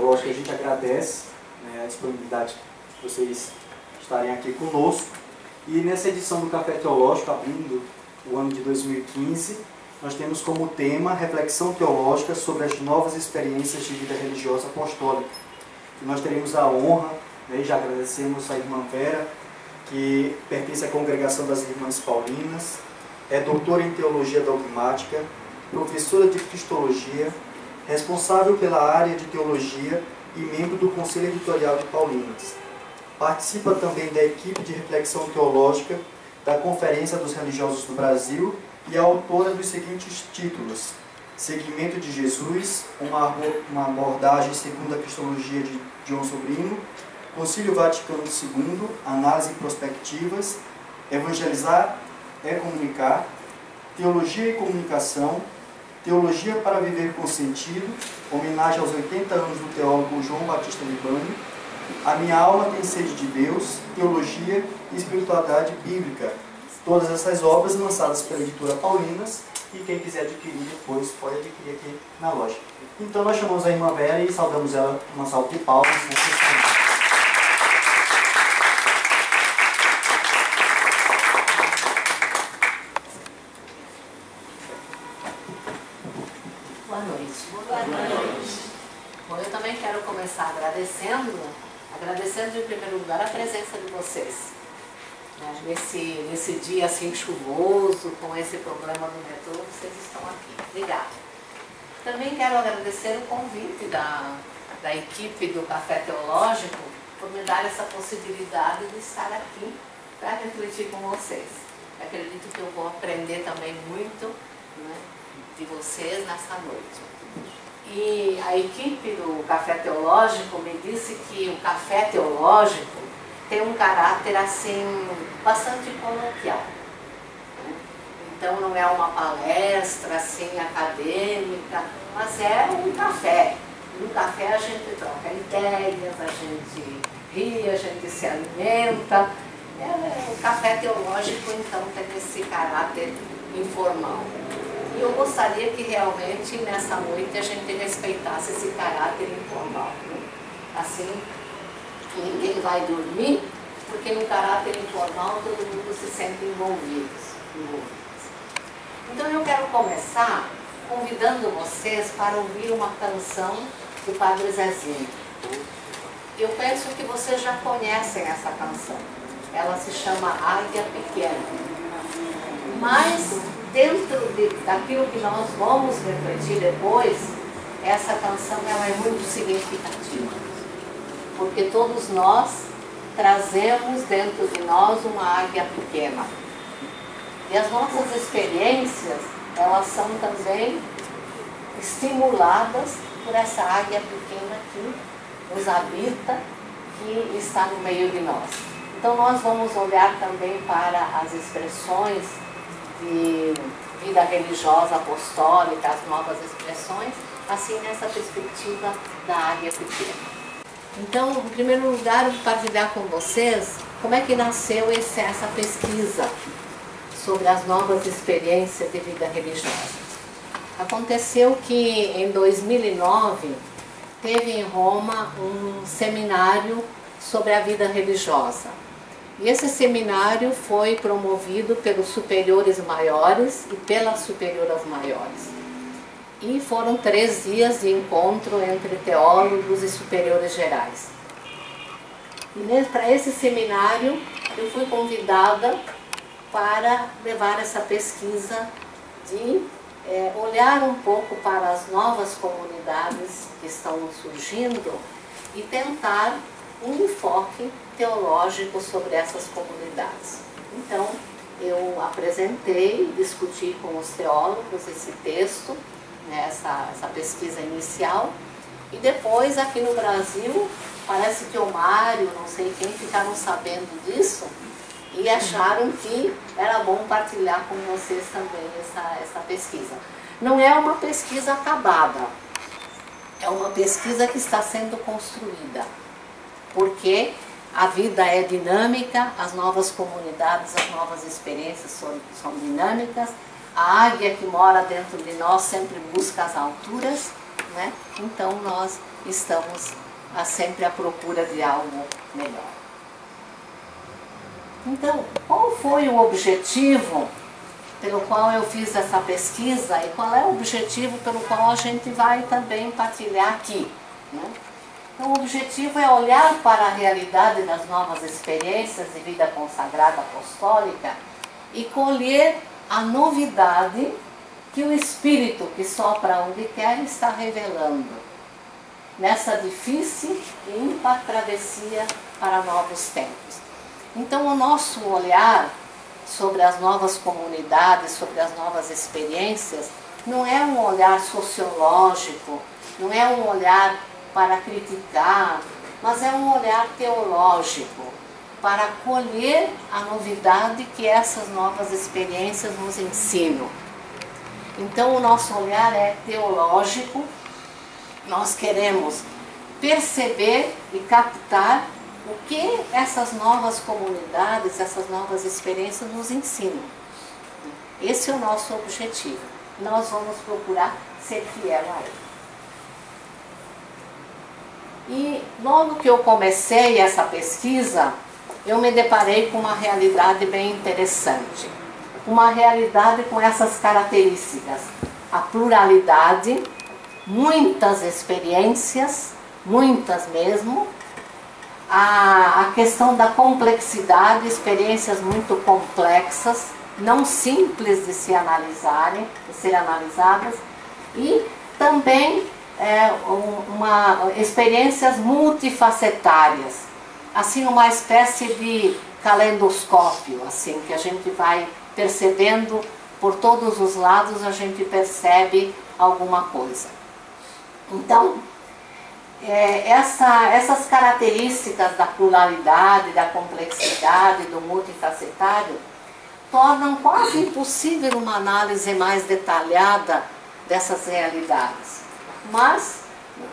Teológica, a gente agradece, né, a disponibilidade de vocês estarem aqui conosco. E nessa edição do Café Teológico, abrindo o ano de 2015, nós temos como tema reflexão teológica sobre as novas experiências de vida religiosa apostólica. E nós teremos a honra, né, e já agradecemos a irmã Vera, que pertence à congregação das Irmãs Paulinas, é doutora em Teologia Dogmática, professora de Cristologia, responsável pela área de Teologia e membro do Conselho Editorial de Paulinas. Participa também da equipe de reflexão teológica da Conferência dos Religiosos do Brasil e é autora dos seguintes títulos: Seguimento de Jesus, uma abordagem segundo a Cristologia de John Sobrino, Concílio Vaticano II, Análise e Prospectivas, Evangelizar é Comunicar, Teologia e Comunicação, Teologia para Viver com Sentido, homenagem aos 80 anos do teólogo João Batista Libani, A Minha Alma Tem Sede de Deus, Teologia e Espiritualidade Bíblica. Todas essas obras lançadas pela editora Paulinas, e quem quiser adquirir depois pode adquirir aqui na loja. Então nós chamamos a irmã Vera e saudamos ela com uma salva de palmas. Boa noite. Boa noite. Bom, eu também quero começar agradecendo em primeiro lugar a presença de vocês. Nesse dia assim chuvoso, com esse problema do metrô, vocês estão aqui. Obrigada. Também quero agradecer o convite da equipe do Café Teológico por me dar essa possibilidade de estar aqui para refletir com vocês. Acredito que eu vou aprender também muito, né, de vocês nessa noite. E a equipe do Café Teológico me disse que o Café Teológico tem um caráter assim bastante coloquial. Então não é uma palestra assim acadêmica, mas é um café. No café a gente troca ideias, a gente ri, a gente se alimenta. O Café Teológico então tem esse caráter informal. E eu gostaria que realmente nessa noite a gente respeitasse esse caráter informal. Assim, ninguém vai dormir, porque no caráter informal todo mundo se sente envolvidos. Então eu quero começar convidando vocês para ouvir uma canção do Padre Zezinho. Eu penso que vocês já conhecem essa canção. Ela se chama Águia Pequena. Mas dentro daquilo que nós vamos refletir depois, essa canção ela é muito significativa. Porque todos nós trazemos dentro de nós uma águia pequena. E as nossas experiências, elas são também estimuladas por essa águia pequena que nos habita, que está no meio de nós. Então nós vamos olhar também para as expressões de vida religiosa apostólica, as novas expressões, assim nessa perspectiva da águia pequena. Então, em primeiro lugar, eu vou partilhar com vocês como é que nasceu essa pesquisa sobre as novas experiências de vida religiosa. Aconteceu que em 2009 teve em Roma um seminário sobre a vida religiosa. E esse seminário foi promovido pelos superiores maiores e pelas superioras maiores. E foram 3 dias de encontro entre teólogos e superiores gerais. E para esse seminário eu fui convidada para levar essa pesquisa de olhar um pouco para as novas comunidades que estão surgindo e tentar um enfoque teológico sobre essas comunidades. Então, eu apresentei e discuti com os teólogos esse texto, né, essa pesquisa inicial, e depois aqui no Brasil, parece que o Mário, não sei quem, ficaram sabendo disso e acharam que era bom partilhar com vocês também essa pesquisa. Não é uma pesquisa acabada, é uma pesquisa que está sendo construída, porque a vida é dinâmica, as novas comunidades, as novas experiências são dinâmicas, a águia que mora dentro de nós sempre busca as alturas, né? Então nós estamos sempre à procura de algo melhor. Então, qual foi o objetivo pelo qual eu fiz essa pesquisa e qual é o objetivo pelo qual a gente vai também partilhar aqui, né? Então, o objetivo é olhar para a realidade das novas experiências de vida consagrada apostólica e colher a novidade que o Espírito que sopra onde quer está revelando nessa difícil e ímpar travessia para novos tempos. Então, o nosso olhar sobre as novas comunidades, sobre as novas experiências, não é um olhar sociológico, não é um olhar para criticar, mas é um olhar teológico, para colher a novidade que essas novas experiências nos ensinam. Então, o nosso olhar é teológico, nós queremos perceber e captar o que essas novas comunidades, essas novas experiências nos ensinam. Esse é o nosso objetivo. Nós vamos procurar ser fiel a ele. E logo que eu comecei essa pesquisa, eu me deparei com uma realidade bem interessante. Uma realidade com essas características. A pluralidade, muitas experiências, muitas mesmo. A questão da complexidade, experiências muito complexas, não simples de se analisarem, de ser analisadas, e também experiências multifacetárias, assim uma espécie de calendoscópio, assim, que a gente vai percebendo por todos os lados, a gente percebe alguma coisa. Então, essas características da pluralidade, da complexidade, do multifacetário, tornam quase impossível uma análise mais detalhada dessas realidades. Mas,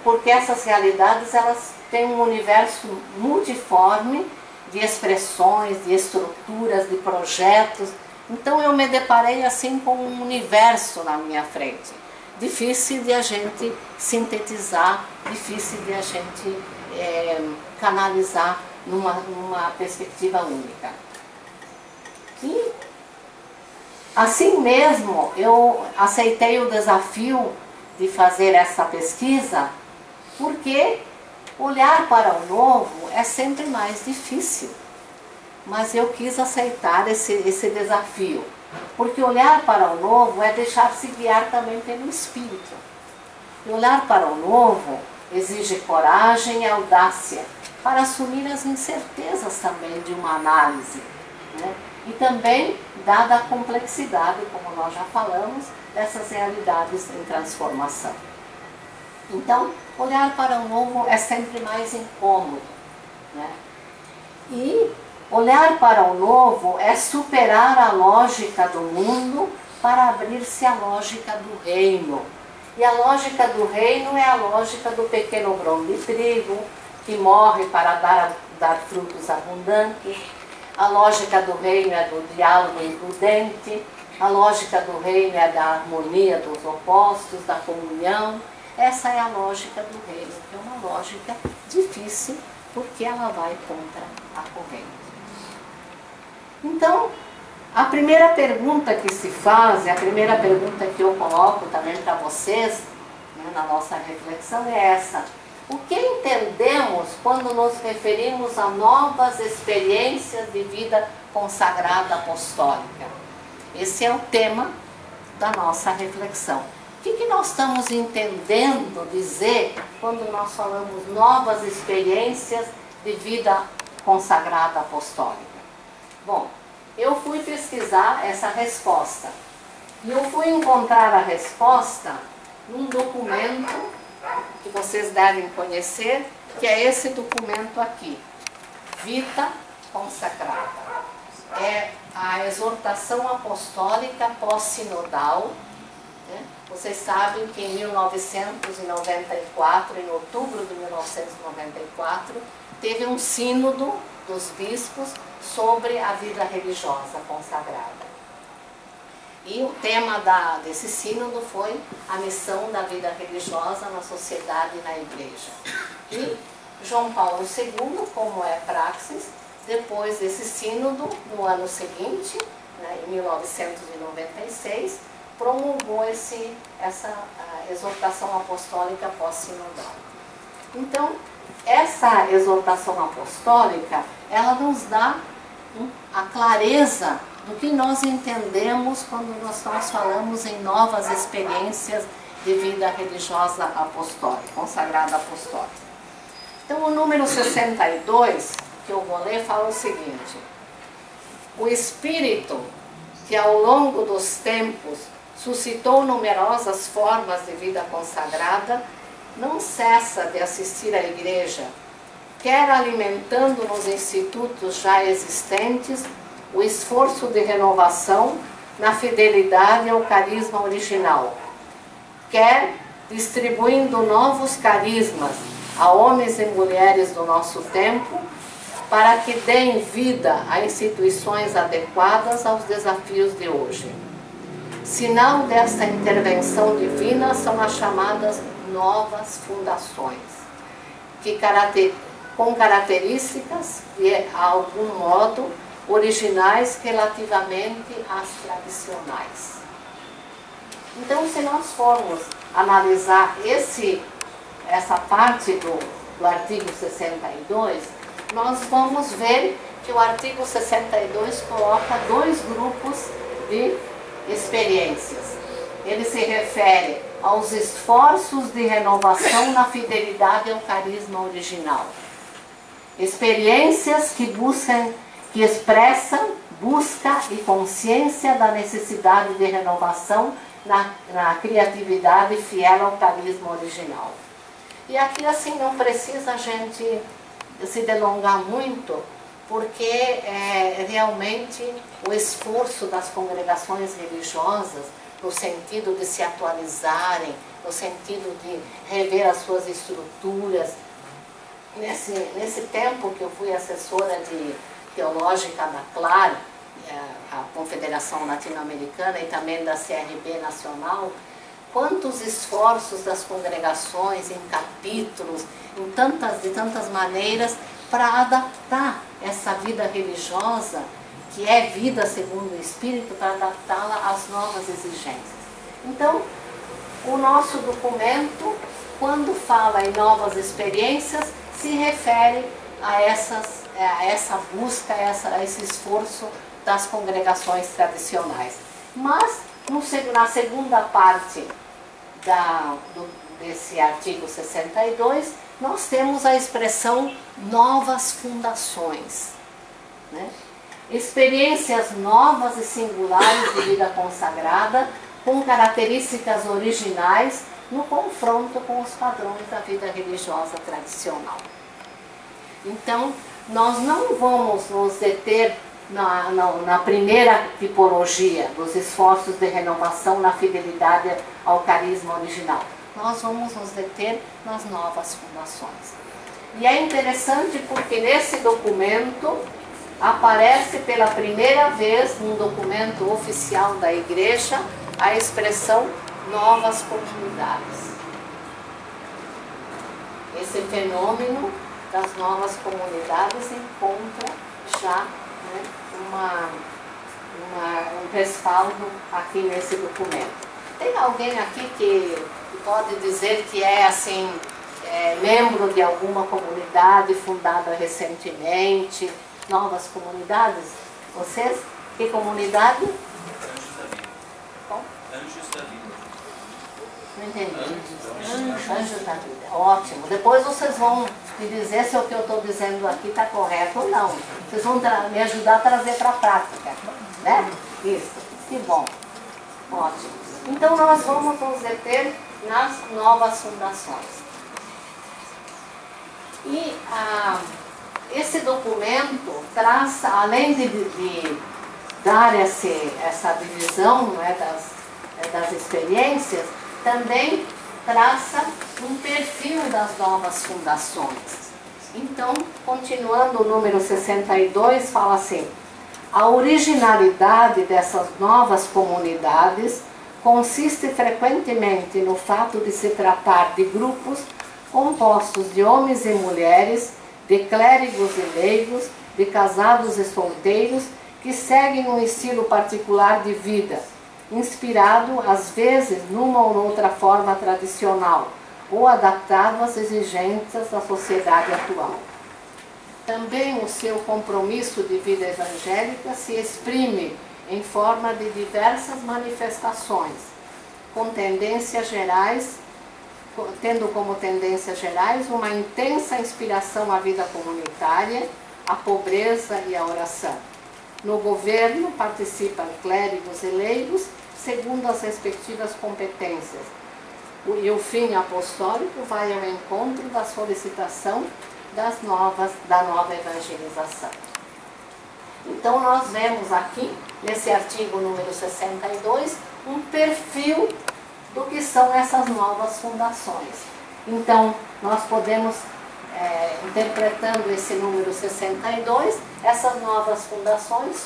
porque essas realidades elas têm um universo multiforme de expressões, de estruturas, de projetos. Então eu me deparei assim com um universo na minha frente. Difícil de a gente sintetizar, difícil de a gente canalizar numa perspectiva única. E assim mesmo eu aceitei o desafio de fazer essa pesquisa, porque olhar para o novo é sempre mais difícil. Mas eu quis aceitar esse desafio. Porque olhar para o novo é deixar-se guiar também pelo Espírito. E olhar para o novo exige coragem e audácia para assumir as incertezas também de uma análise, né? E também, dada a complexidade, como nós já falamos, dessas realidades em transformação. Então, olhar para o novo é sempre mais incômodo, né? E olhar para o novo é superar a lógica do mundo para abrir-se à lógica do reino. E a lógica do reino é a lógica do pequeno grão de trigo, que morre para dar frutos abundantes. A lógica do reino é do diálogo imprudente. A lógica do reino é da harmonia dos opostos, da comunhão. Essa é a lógica do reino, que é uma lógica difícil, porque ela vai contra a corrente. Então, a primeira pergunta que se faz, a primeira pergunta que eu coloco também para vocês, né, na nossa reflexão, é essa. O que entendemos quando nos referimos a novas experiências de vida consagrada apostólica? Esse é o tema da nossa reflexão. O que nós estamos entendendo dizer quando nós falamos novas experiências de vida consagrada apostólica? Bom, eu fui pesquisar essa resposta e eu fui encontrar a resposta num documento que vocês devem conhecer, que é esse documento aqui, Vita Consagrada. É a exortação apostólica pós-sinodal, né? Vocês sabem que em 1994, em outubro de 1994, teve um sínodo dos bispos sobre a vida religiosa consagrada. E o tema desse sínodo foi a missão da vida religiosa na sociedade e na igreja. E João Paulo II, como é praxis, depois desse sínodo, no ano seguinte, né, em 1996, promulgou essa exortação apostólica pós-sinodal. Então, essa exortação apostólica, ela nos dá a clareza do que nós entendemos quando nós falamos em novas experiências de vida religiosa apostólica, consagrada apostólica. Então, o número 62, que eu vou ler, fala o seguinte: o Espírito, que ao longo dos tempos suscitou numerosas formas de vida consagrada, não cessa de assistir à igreja, quer alimentando nos institutos já existentes o esforço de renovação na fidelidade ao carisma original, quer distribuindo novos carismas a homens e mulheres do nosso tempo, para que deem vida a instituições adequadas aos desafios de hoje. Sinal desta intervenção divina são as chamadas novas fundações, que com características de algum modo originais relativamente às tradicionais. Então, se nós formos analisar essa parte do artigo 62, nós vamos ver que o artigo 62 coloca dois grupos de experiências. Ele se refere aos esforços de renovação na fidelidade ao carisma original. Experiências que expressam busca e consciência da necessidade de renovação na criatividade fiel ao carisma original. E aqui assim não precisa a gente se delongar muito, porque realmente o esforço das congregações religiosas no sentido de se atualizarem, no sentido de rever as suas estruturas. Nesse tempo que eu fui assessora teológica da CLAR, a Confederação Latino-Americana, e também da CRB Nacional, quantos esforços das congregações em capítulos, de tantas maneiras, para adaptar essa vida religiosa, que é vida segundo o Espírito, para adaptá-la às novas exigências. Então, o nosso documento, quando fala em novas experiências, se refere a essa busca, a esse esforço das congregações tradicionais. Mas, na segunda parte desse artigo 62, nós temos a expressão novas fundações, né? Experiências novas e singulares de vida consagrada, com características originais no confronto com os padrões da vida religiosa tradicional. Então, nós não vamos nos deter na primeira tipologia dos esforços de renovação na fidelidade ao carisma original. Nós vamos nos deter nas novas fundações. E é interessante porque nesse documento aparece pela primeira vez, num documento oficial da Igreja, a expressão novas comunidades. Esse fenômeno das novas comunidades encontra já, né, um respaldo aqui nesse documento. Tem alguém aqui que pode dizer que é assim, membro de alguma comunidade fundada recentemente? Novas comunidades? Vocês? Que comunidade? Anjos da Vida. Bom? Anjos da Vida. Não entendi. Anjos da Vida. Ótimo. Depois vocês vão me dizer se o que eu estou dizendo aqui está correto ou não. Vocês vão me ajudar a trazer para a prática. Né? Isso. Que bom. Ótimo. Então nós vamos nos deter nas novas fundações. E esse documento traz, além de dar essa divisão, não é, das experiências, também traça um perfil das novas fundações. Então, continuando o número 62, fala assim: A originalidade dessas novas comunidades consiste frequentemente no fato de se tratar de grupos compostos de homens e mulheres, de clérigos e leigos, de casados e solteiros, que seguem um estilo particular de vida, inspirado às vezes numa ou outra forma tradicional, ou adaptado às exigências da sociedade atual. Também o seu compromisso de vida evangélica se exprime em forma de diversas manifestações, tendo como tendências gerais uma intensa inspiração à vida comunitária, à pobreza e à oração. No governo participam clérigos e leigos, segundo as respectivas competências. E o fim apostólico vai ao encontro da solicitação da nova evangelização. Então nós vemos aqui, nesse artigo número 62, um perfil do que são essas novas fundações. Então nós podemos, interpretando esse número 62, essas novas fundações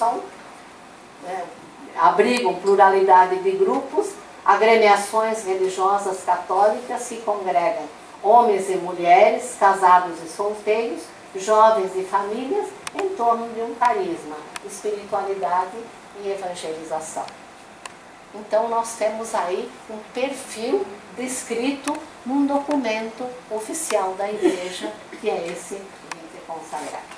abrigam pluralidade de grupos, agremiações religiosas católicas se congregam, homens e mulheres, casados e solteiros, jovens e famílias, em torno de um carisma, espiritualidade e evangelização. Então nós temos aí um perfil descrito num documento oficial da Igreja, que é esse Vitae Consagrata.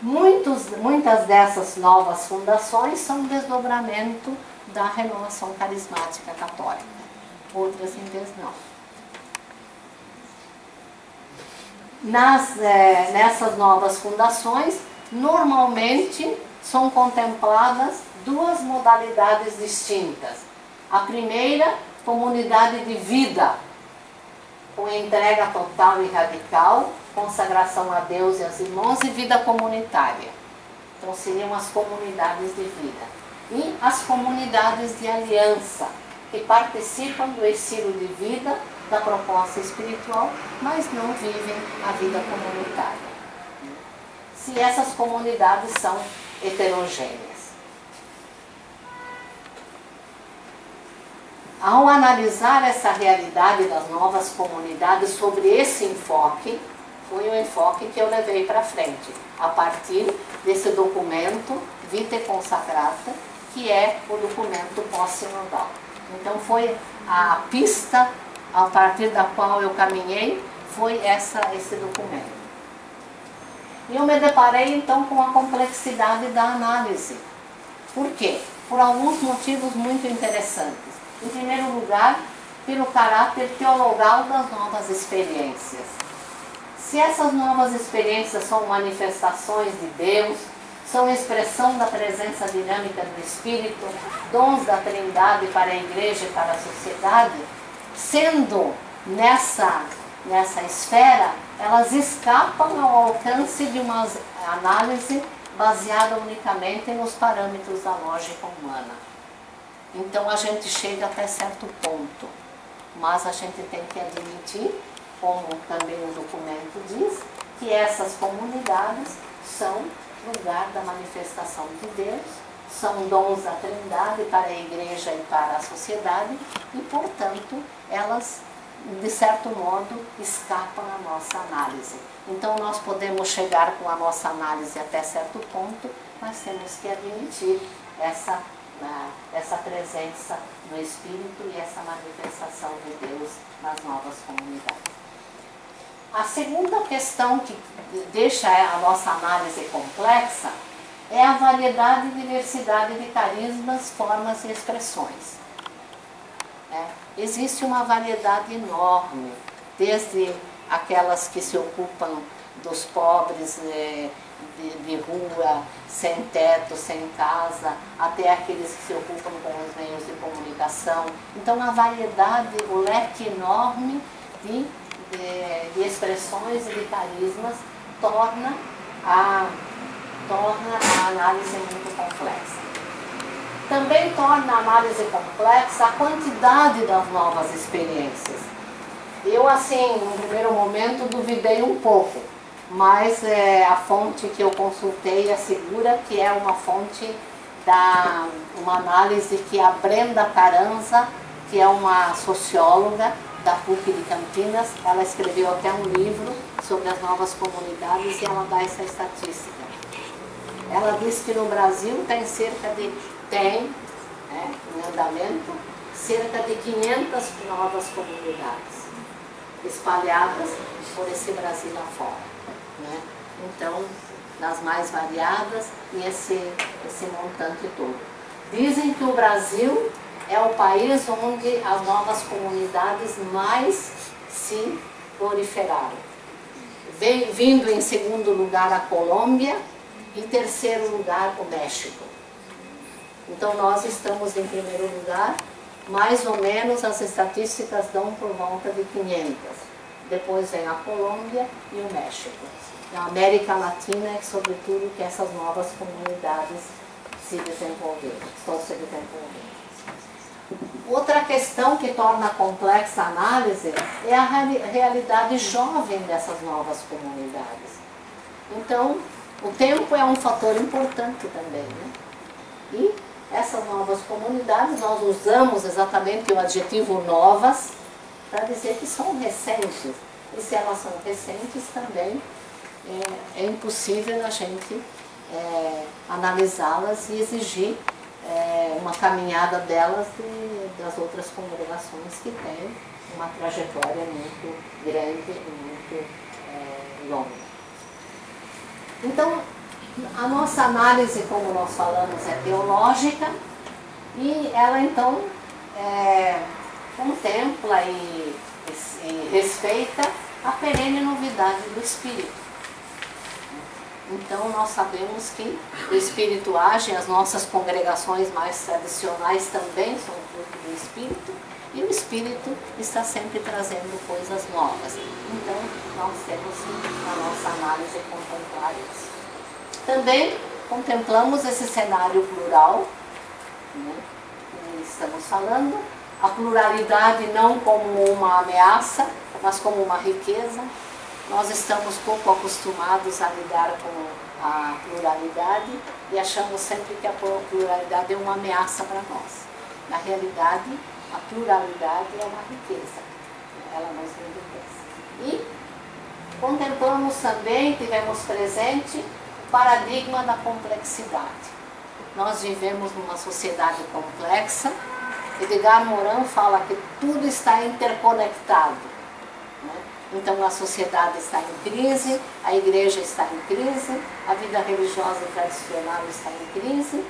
Muitas dessas novas fundações são desdobramento da renovação carismática católica, outras em vez não. Nessas novas fundações, normalmente são contempladas duas modalidades distintas. A primeira, comunidade de vida, com entrega total e radical, consagração a Deus e aos irmãos e vida comunitária. Então seriam as comunidades de vida. E as comunidades de aliança, que participam do estilo de vida, da proposta espiritual, mas não vivem a vida comunitária. Se essas comunidades são heterogêneas. Ao analisar essa realidade das novas comunidades sobre esse enfoque, foi o enfoque que eu levei para frente, a partir desse documento Vitae Consacrata, que é o documento pós-sinodal. Então foi a pista a partir da qual eu caminhei, foi esse documento. E eu me deparei então com a complexidade da análise. Por quê? Por alguns motivos muito interessantes. Em primeiro lugar, pelo caráter teologal das novas experiências. Se essas novas experiências são manifestações de Deus, são expressão da presença dinâmica do Espírito, dons da Trindade para a Igreja e para a sociedade, sendo nessa esfera, elas escapam ao alcance de uma análise baseada unicamente nos parâmetros da lógica humana. Então a gente chega até certo ponto, mas a gente tem que admitir, como também o documento diz, que essas comunidades são lugar da manifestação de Deus, são dons da Trindade para a Igreja e para a sociedade e, portanto, elas, de certo modo, escapam à nossa análise. Então nós podemos chegar com a nossa análise até certo ponto, mas temos que admitir essa presença do Espírito e essa manifestação de Deus nas novas comunidades. A segunda questão que deixa a nossa análise complexa é a variedade e diversidade de carismas, formas e expressões. Existe uma variedade enorme, desde aquelas que se ocupam dos pobres de rua, sem teto, sem casa, até aqueles que se ocupam com os meios de comunicação. Então a variedade, o leque enorme de expressões e de carismas torna a análise muito complexa. Também torna a análise complexa a quantidade das novas experiências. Eu, assim, no primeiro momento, duvidei um pouco, mas a fonte que eu consultei assegura que é uma fonte uma análise que a Brenda Carranza, que é uma socióloga da PUC de Campinas, ela escreveu até um livro sobre as novas comunidades e ela dá essa estatística. Ela diz que no Brasil tem em andamento, cerca de 500 novas comunidades espalhadas por esse Brasil afora, né? Então, das mais variadas e esse montante todo. Dizem que o Brasil é o país onde as novas comunidades mais se proliferaram. Vindo em segundo lugar a Colômbia e em terceiro lugar o México. Então nós estamos em primeiro lugar, mais ou menos as estatísticas dão por volta de 500. Depois vem a Colômbia e o México. Na América Latina é sobretudo que essas novas comunidades estão se desenvolvendo. Outra questão que torna complexa a análise é a realidade jovem dessas novas comunidades. Então, o tempo é um fator importante também, né? E essas novas comunidades, nós usamos exatamente o adjetivo novas para dizer que são recentes. E se elas são recentes também, é impossível a gente analisá-las e exigir uma caminhada delas das outras congregações que têm uma trajetória muito grande e muito longa. Então, a nossa análise, como nós falamos, é teológica e ela então contempla e respeita a perene novidade do Espírito. Então nós sabemos que o Espírito age, as nossas congregações mais tradicionais também são fruto do Espírito, e o Espírito está sempre trazendo coisas novas. Então nós temos na nossa análise contemplar isso. Também contemplamos esse cenário plural, né, que estamos falando, a pluralidade não como uma ameaça, mas como uma riqueza. Nós estamos pouco acostumados a lidar com a pluralidade e achamos sempre que a pluralidade é uma ameaça para nós. Na realidade, a pluralidade é uma riqueza, ela nos enriquece. E contemplamos também, tivemos presente, o paradigma da complexidade. Nós vivemos numa sociedade complexa. Edgar Morin fala que tudo está interconectado, né? Então a sociedade está em crise, a igreja está em crise, a vida religiosa e tradicional está em crise,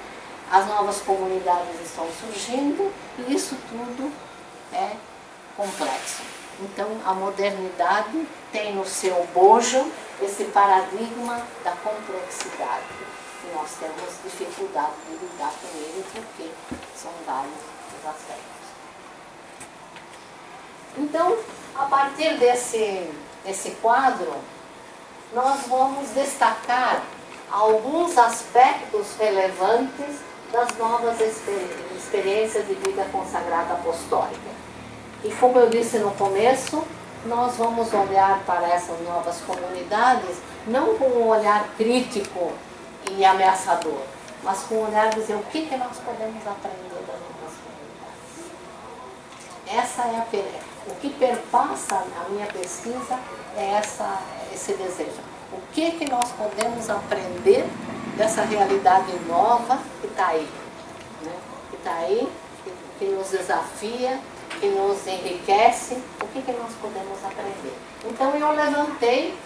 as novas comunidades estão surgindo e isso tudo é complexo. Então a modernidade tem no seu bojo esse paradigma da complexidade e nós temos dificuldade de lidar com ele porque são vários os aspectos. Então, a partir desse quadro, nós vamos destacar alguns aspectos relevantes das novas experiências de vida consagrada apostólica. E como eu disse no começo, nós vamos olhar para essas novas comunidades não com um olhar crítico e ameaçador, mas com um olhar de dizer o que nós podemos aprender das novas comunidades. Essa é o que perpassa a minha pesquisa é esse desejo. O que nós podemos aprender dessa realidade nova que está aí, né? Que está aí, que nos desafia, que nos enriquece, o que nós podemos aprender. Então eu levantei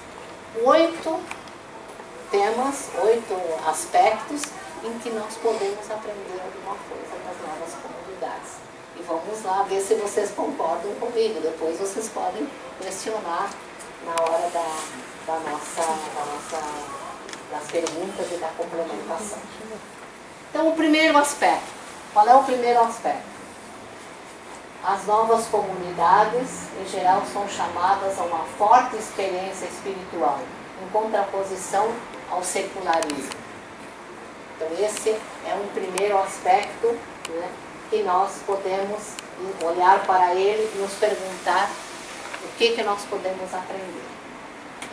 8 temas, 8 aspectos em que nós podemos aprender alguma coisa das novas comunidades. E vamos lá ver se vocês concordam comigo. Depois vocês podem questionar na hora das perguntas e da complementação. Então, o primeiro aspecto. Qual é o primeiro aspecto? As novas comunidades, em geral, são chamadas a uma forte experiência espiritual, em contraposição ao secularismo. Então, esse é um primeiro aspecto, né, que nós podemos olhar para ele e nos perguntar o que nós podemos aprender.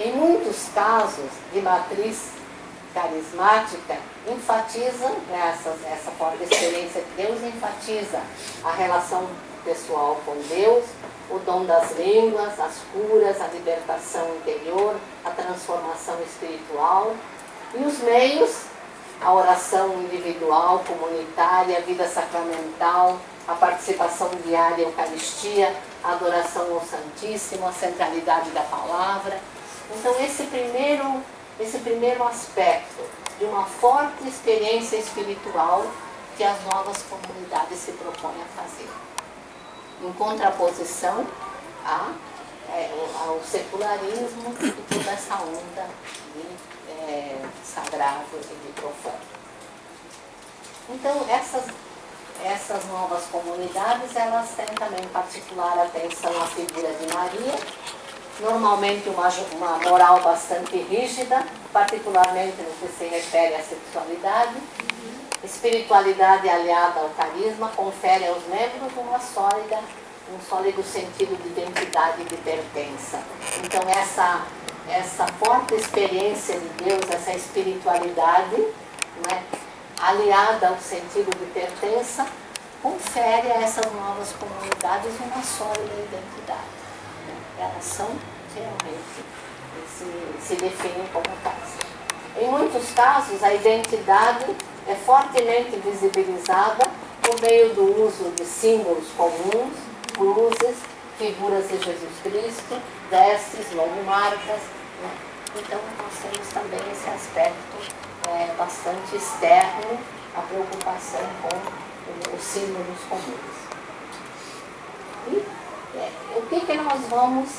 em muitos casos de matriz carismática, enfatiza, essa forma de experiência de Deus enfatiza a relação pessoal com Deus, o dom das línguas, as curas, a libertação interior, a transformação espiritual e os meios, a oração individual, comunitária, a vida sacramental, a participação diária em Eucaristia, a adoração ao Santíssimo, a centralidade da palavra. Então esse primeiro aspecto de uma forte experiência espiritual que as novas comunidades se propõem a fazer. Em contraposição ao secularismo e toda essa onda de sagrado e de profano. Então essas novas comunidades, elas têm também particular atenção à figura de Maria, normalmente uma moral bastante rígida, particularmente no que se refere à sexualidade. Espiritualidade aliada ao carisma confere aos membros um sólido sentido de identidade e de pertença. Então essa forte experiência de Deus, essa espiritualidade, né, aliada ao sentido de pertença, confere a essas novas comunidades uma sólida identidade. Elas são realmente, se definem como tais. Em muitos casos, a identidade é fortemente visibilizada por meio do uso de símbolos comuns, cruzes, figuras de Jesus Cristo, vestes, logomarcas. Né? Então, nós temos também esse aspecto bastante externo, a preocupação com os símbolos comuns. E o que nós vamos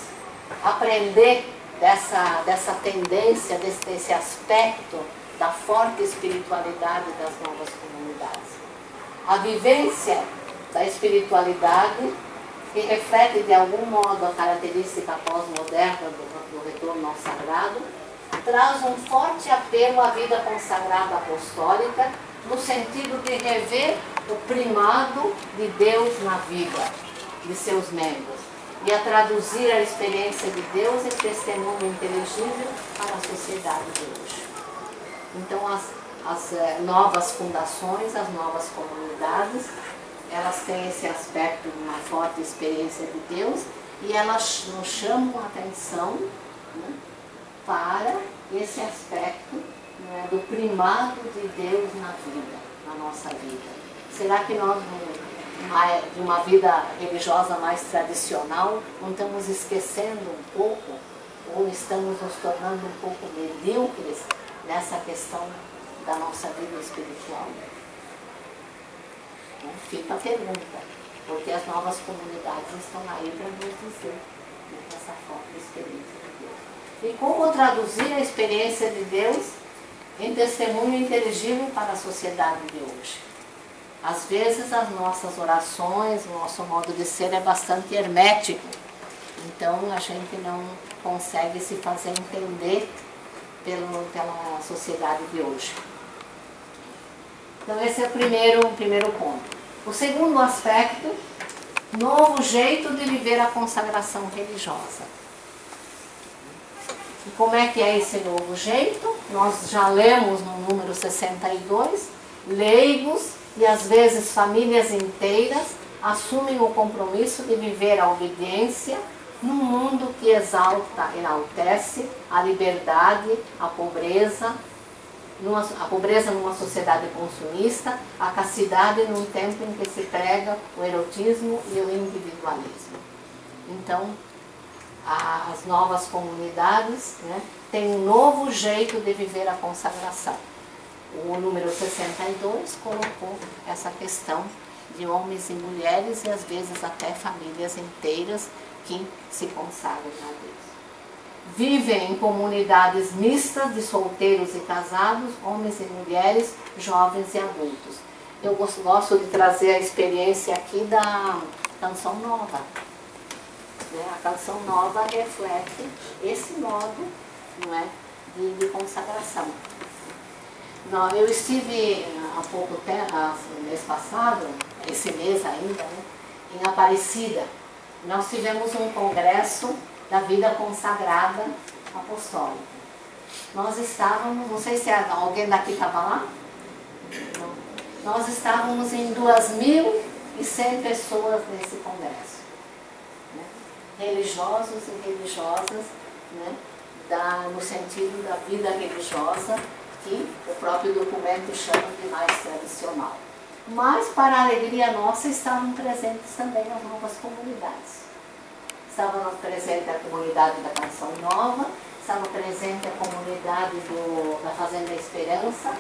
aprender dessa tendência, desse aspecto da forte espiritualidade das novas comunidades? A vivência da espiritualidade, que reflete de algum modo a característica pós-moderna do retorno ao sagrado, traz um forte apelo à vida consagrada apostólica, no sentido de rever o primado de Deus na vida de seus membros e a traduzir a experiência de Deus em testemunho inteligível para a sociedade de hoje. Então as novas fundações, as novas comunidades, elas têm esse aspecto de uma forte experiência de Deus e elas nos chamam a atenção, né, para esse aspecto, né, do primado de Deus na vida, na nossa vida. Será que nós, de uma vida religiosa mais tradicional, não estamos esquecendo um pouco, ou estamos nos tornando um pouco medíocres nessa questão da nossa vida espiritual? Fica a pergunta, porque as novas comunidades estão aí para nos dizer, né, essa forte experiência de Deus. E como traduzir a experiência de Deus em testemunho inteligível para a sociedade de hoje? Às vezes as nossas orações, o nosso modo de ser é bastante hermético, então a gente não consegue se fazer entender pela sociedade de hoje. Então esse é o primeiro ponto. O segundo aspecto, novo jeito de viver a consagração religiosa. E como é que é esse novo jeito? Nós já lemos no número 62, leigos e às vezes famílias inteiras assumem o compromisso de viver a obediência num mundo que enaltece a liberdade, a pobreza numa sociedade consumista, a castidade num tempo em que se prega o erotismo e o individualismo. Então, as novas comunidades, né, têm um novo jeito de viver a consagração. O número 62 colocou essa questão de homens e mulheres e às vezes até famílias inteiras que se consagram a Deus. Vivem em comunidades mistas de solteiros e casados, homens e mulheres, jovens e adultos. Eu gosto de trazer a experiência aqui da Canção Nova. A Canção Nova reflete esse modo, não é, de consagração. Eu estive há pouco tempo, mês passado, esse mês ainda, né, em Aparecida. Nós tivemos um congresso da vida consagrada apostólica. Nós estávamos, não sei se alguém daqui estava lá? Não. Nós estávamos em 2.100 pessoas nesse congresso. Né? Religiosos e religiosas, né? No sentido da vida religiosa, que o próprio documento chama de mais tradicional. Mas, para a alegria nossa, estavam presentes também as novas comunidades. Estava presente a comunidade da Canção Nova, estava presente a comunidade da Fazenda Esperança,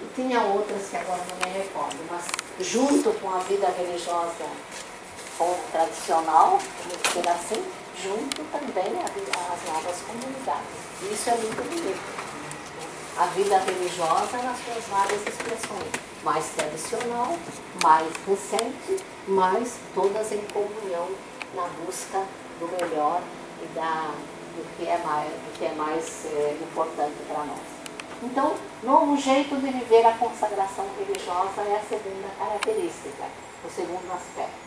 e tinha outras que agora não me recordo, mas junto com a vida religiosa tradicional, vamos dizer assim, junto também as novas comunidades. Isso é muito bonito. A vida religiosa nas suas várias expressões, mais tradicional, mais recente, mas todas em comunhão na busca do melhor e do que é mais importante para nós. Então, novo jeito de viver a consagração religiosa é a segunda característica, o segundo aspecto.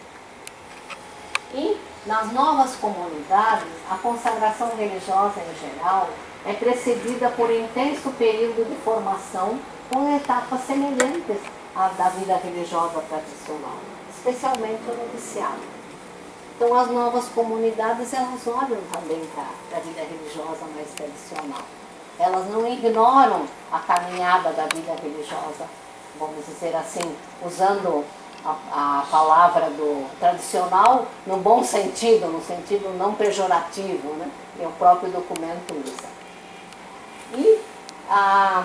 E nas novas comunidades, a consagração religiosa em geral é precedida por intenso período de formação com etapas semelhantes à da vida religiosa tradicional, especialmente o noviciado. Então, as novas comunidades, elas olham também para a vida religiosa mais tradicional. Elas não ignoram a caminhada da vida religiosa, vamos dizer assim, usando a palavra do tradicional no bom sentido, no sentido não pejorativo, né? E o próprio documento usa. E a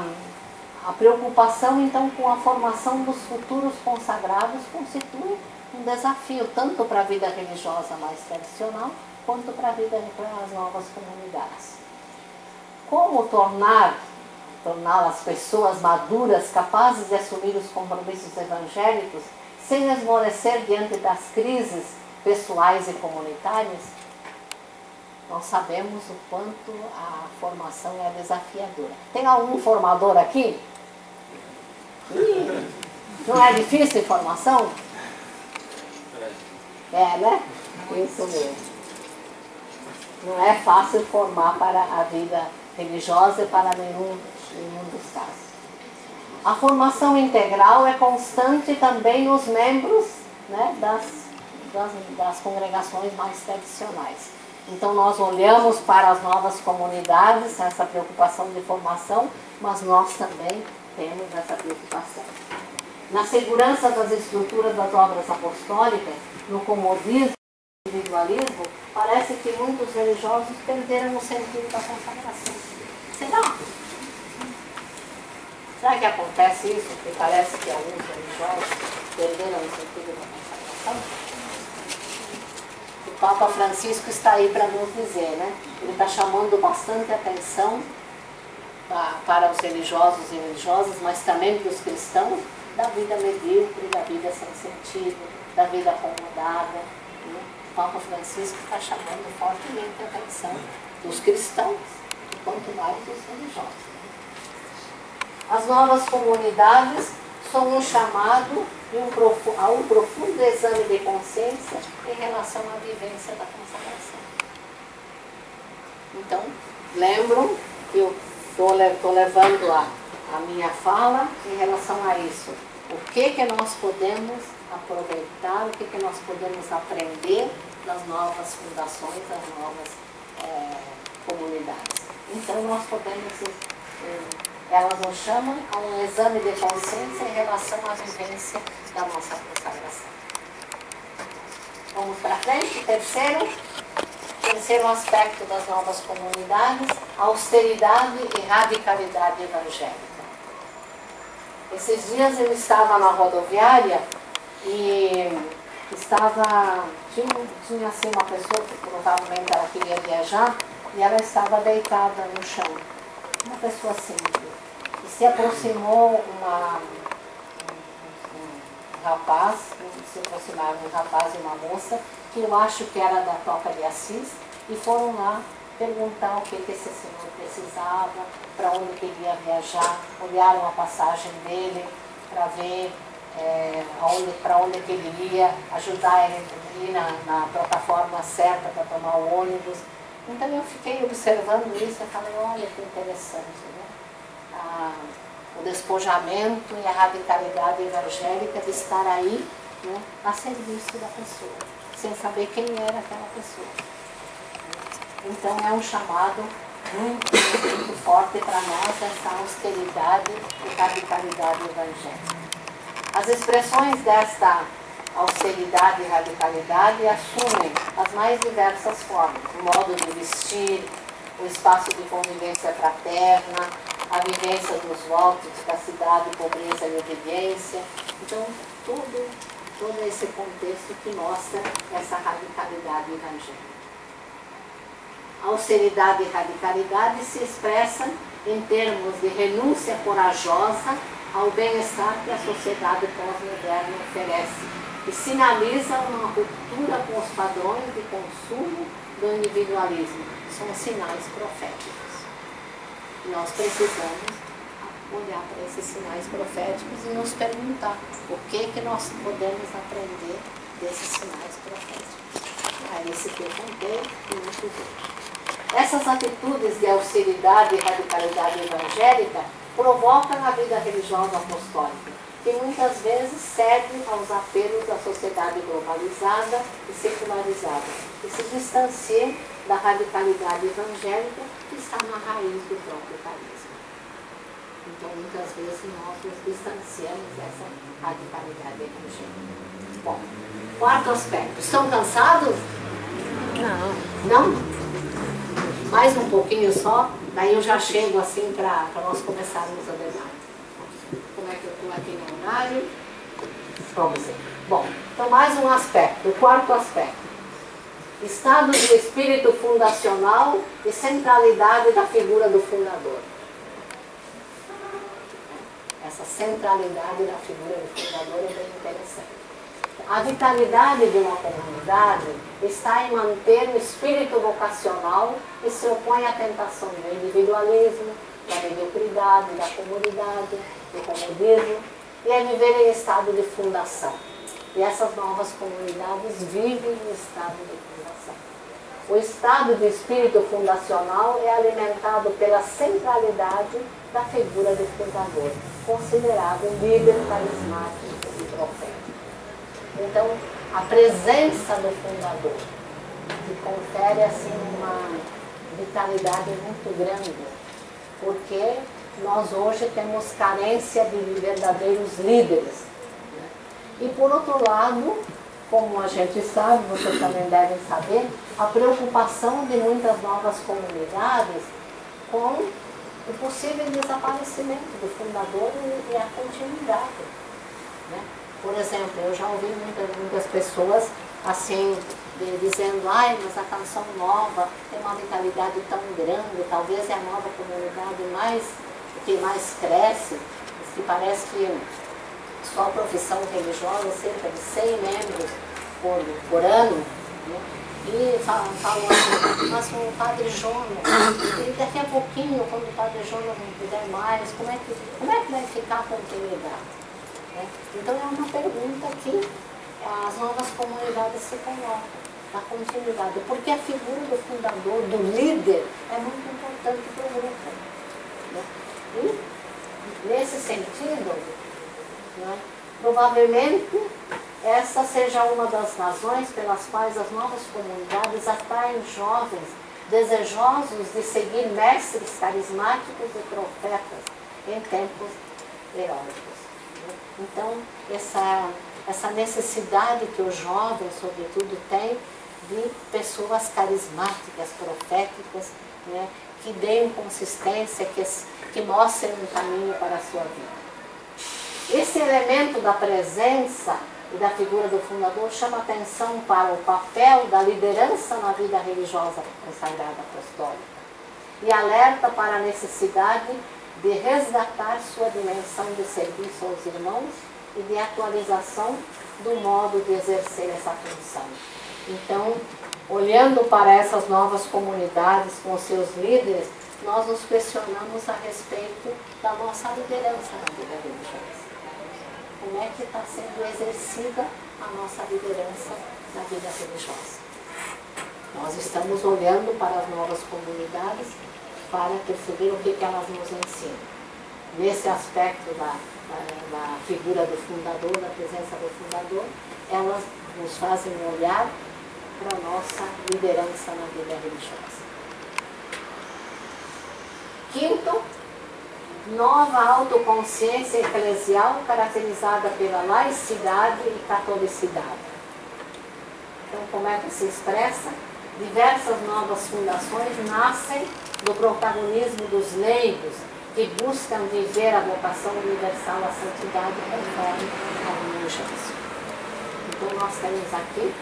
preocupação, então, com a formação dos futuros consagrados constitui um desafio, tanto para a vida religiosa mais tradicional, quanto para as novas comunidades. Como torná-las pessoas maduras, capazes de assumir os compromissos evangélicos, sem esmorecer diante das crises pessoais e comunitárias? Nós sabemos o quanto a formação é desafiadora. Tem algum formador aqui? Não é difícil a formação? É, né? Isso mesmo. Não é fácil formar para a vida religiosa e para nenhum dos casos. A formação integral é constante também nos membros, né, das congregações mais tradicionais. Então nós olhamos para as novas comunidades, essa preocupação de formação, mas nós também temos essa preocupação. Na segurança das estruturas das obras apostólicas, no comodismo e individualismo, parece que muitos religiosos perderam o sentido da consagração. Será? Será que acontece isso? Porque parece que alguns religiosos perderam o sentido da consagração? O Papa Francisco está aí para nos dizer, né? Ele está chamando bastante atenção para os religiosos e religiosas, mas também para os cristãos, da vida medíocre, da vida sem sentido, da vida acomodada. Né? O Papa Francisco está chamando fortemente a atenção dos cristãos, e quanto mais dos religiosos. As novas comunidades são um chamado a um profundo exame de consciência em relação à vivência da consagração. Então, lembram que eu estou levando a minha fala em relação a isso. O que nós podemos aproveitar, o que nós podemos aprender das novas fundações, das novas comunidades. Então, nós podemos... elas nos chamam a um exame de consciência em relação à vivência da nossa consagração. Vamos para frente. Terceiro aspecto das novas comunidades, austeridade e radicalidade evangélica. Esses dias eu estava na rodoviária e tinha assim uma pessoa que provavelmente ela queria viajar e ela estava deitada no chão. Uma pessoa simples. E se aproximou um rapaz e uma moça, que eu acho que era da Toca de Assis, e foram lá perguntar o que esse senhor precisava, para onde queria viajar, olharam a passagem dele para ver para onde que ele ia, ajudar ele a ir na plataforma certa para tomar o ônibus. Então eu fiquei observando isso e falei, olha que interessante, né? O despojamento e a radicalidade evangélica de estar aí, né, a serviço da pessoa, sem saber quem era aquela pessoa. Então é um chamado muito, muito forte para nós, essa austeridade e radicalidade evangélica. As expressões desta austeridade e radicalidade assumem as mais diversas formas, o modo de vestir, o espaço de convivência fraterna, a vivência dos votos de castidade, pobreza e obediência. Então, todo esse contexto que mostra essa radicalidade evangélica. A austeridade e radicalidade se expressam em termos de renúncia corajosa ao bem-estar que a sociedade pós-moderna oferece e sinaliza uma ruptura com os padrões de consumo do individualismo. São sinais proféticos. E nós precisamos olhar para esses sinais proféticos e nos perguntar o que nós podemos aprender desses sinais proféticos. É esse que eu contei e muitos outros. Essas atitudes de austeridade e radicalidade evangélica provocam a vida religiosa apostólica, que muitas vezes cede aos apelos da sociedade globalizada e secularizada, e se distancia da radicalidade evangélica que está na raiz do próprio carisma. Então, muitas vezes, nós nos distanciamos dessa radicalidade evangélica. Bom, quarto aspecto. Estão cansados? Não? Não? Mais um pouquinho só, daí eu já chego assim para nós começarmos a debate. Como é que eu estou aqui no horário? Vamos ver. Bom, então mais um aspecto, o quarto aspecto. Estado de espírito fundacional e centralidade da figura do fundador. Essa centralidade da figura do fundador é bem interessante. A vitalidade de uma comunidade está em manter o espírito vocacional e se opõe à tentação do individualismo, da mediocridade, da comunidade, do comodismo, e é viver em estado de fundação. E essas novas comunidades vivem em estado de fundação. O estado de espírito fundacional é alimentado pela centralidade da figura do fundador, considerado líder carismático e profético. Então, a presença do fundador, que confere assim uma vitalidade muito grande, porque nós hoje temos carência de verdadeiros líderes. E por outro lado, como a gente sabe, vocês também devem saber, a preocupação de muitas novas comunidades com o possível desaparecimento do fundador e a continuidade, né? Por exemplo, eu já ouvi muitas pessoas assim, dizendo, ai, mas a canção nova tem uma vitalidade tão grande, talvez é a nova comunidade que mais cresce, que parece que só a profissão religiosa, cerca de 100 membros por ano, né? E falam assim, mas o Padre Jonas, e daqui a pouquinho, quando o Padre Jonas não puder mais, como é que vai ficar a continuidade? Então é uma pergunta que as novas comunidades se colocam, a continuidade, porque a figura do fundador, do líder, é muito importante para o grupo, né? E nesse sentido, né, provavelmente essa seja uma das razões pelas quais as novas comunidades atraem jovens desejosos de seguir mestres carismáticos e profetas em tempos heróicos. Então, essa necessidade que os jovens, sobretudo, têm de pessoas carismáticas, proféticas, né, que deem consistência, que mostrem um caminho para a sua vida. Esse elemento da presença e da figura do fundador chama atenção para o papel da liderança na vida religiosa consagrada apostólica e alerta para a necessidade de resgatar sua dimensão de serviço aos irmãos e de atualização do modo de exercer essa função. Então, olhando para essas novas comunidades com seus líderes, nós nos questionamos a respeito da nossa liderança na vida religiosa. Como é que está sendo exercida a nossa liderança na vida religiosa? Nós estamos olhando para as novas comunidades para perceber o que elas nos ensinam. Nesse aspecto da figura do fundador, da presença do fundador, elas nos fazem olhar para a nossa liderança na vida religiosa. Quinto, nova autoconsciência eclesial caracterizada pela laicidade e catolicidade. Então, como é que se expressa? Diversas novas fundações nascem do protagonismo dos leigos que buscam viver a vocação universal à santidade conforme a evangelho. Então, nós temos aqui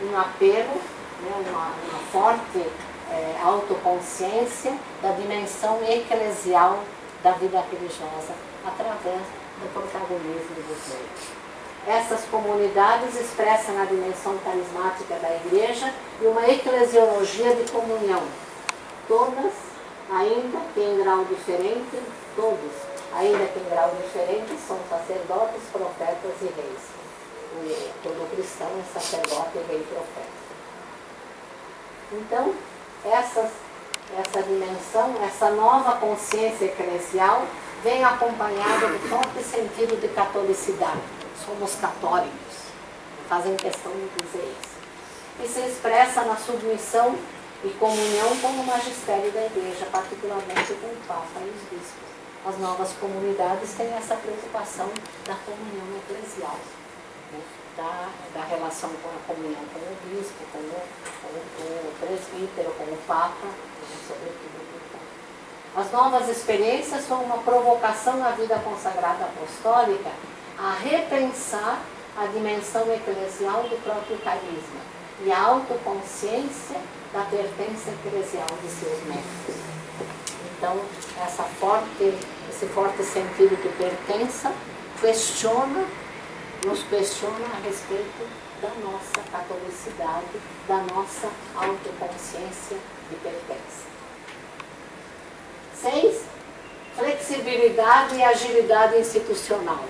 um apelo, né, uma forte autoconsciência da dimensão eclesial da vida religiosa através do protagonismo dos leigos. Essas comunidades expressam a dimensão carismática da igreja e uma eclesiologia de comunhão. Todas, ainda que em grau diferente, são sacerdotes, profetas e reis. Todo cristão é sacerdote, rei e profeta. Então, essa dimensão, essa nova consciência eclesial vem acompanhada do forte sentido de catolicidade. Somos católicos, fazem questão de dizer isso. E se expressa na submissão e comunhão com o magistério da igreja, particularmente com o Papa e os bispos. As novas comunidades têm essa preocupação da comunhão eclesial, né? da relação com a comunhão com o bispo, com o presbítero, com o Papa, sobretudo com o Papa. As novas experiências são uma provocação à vida consagrada apostólica a repensar a dimensão eclesial do próprio carisma e a autoconsciência da pertença eclesial de seus membros. Então, esse forte sentido de pertença nos questiona a respeito da nossa catolicidade, da nossa autoconsciência de pertença. 6. Flexibilidade e agilidade institucional.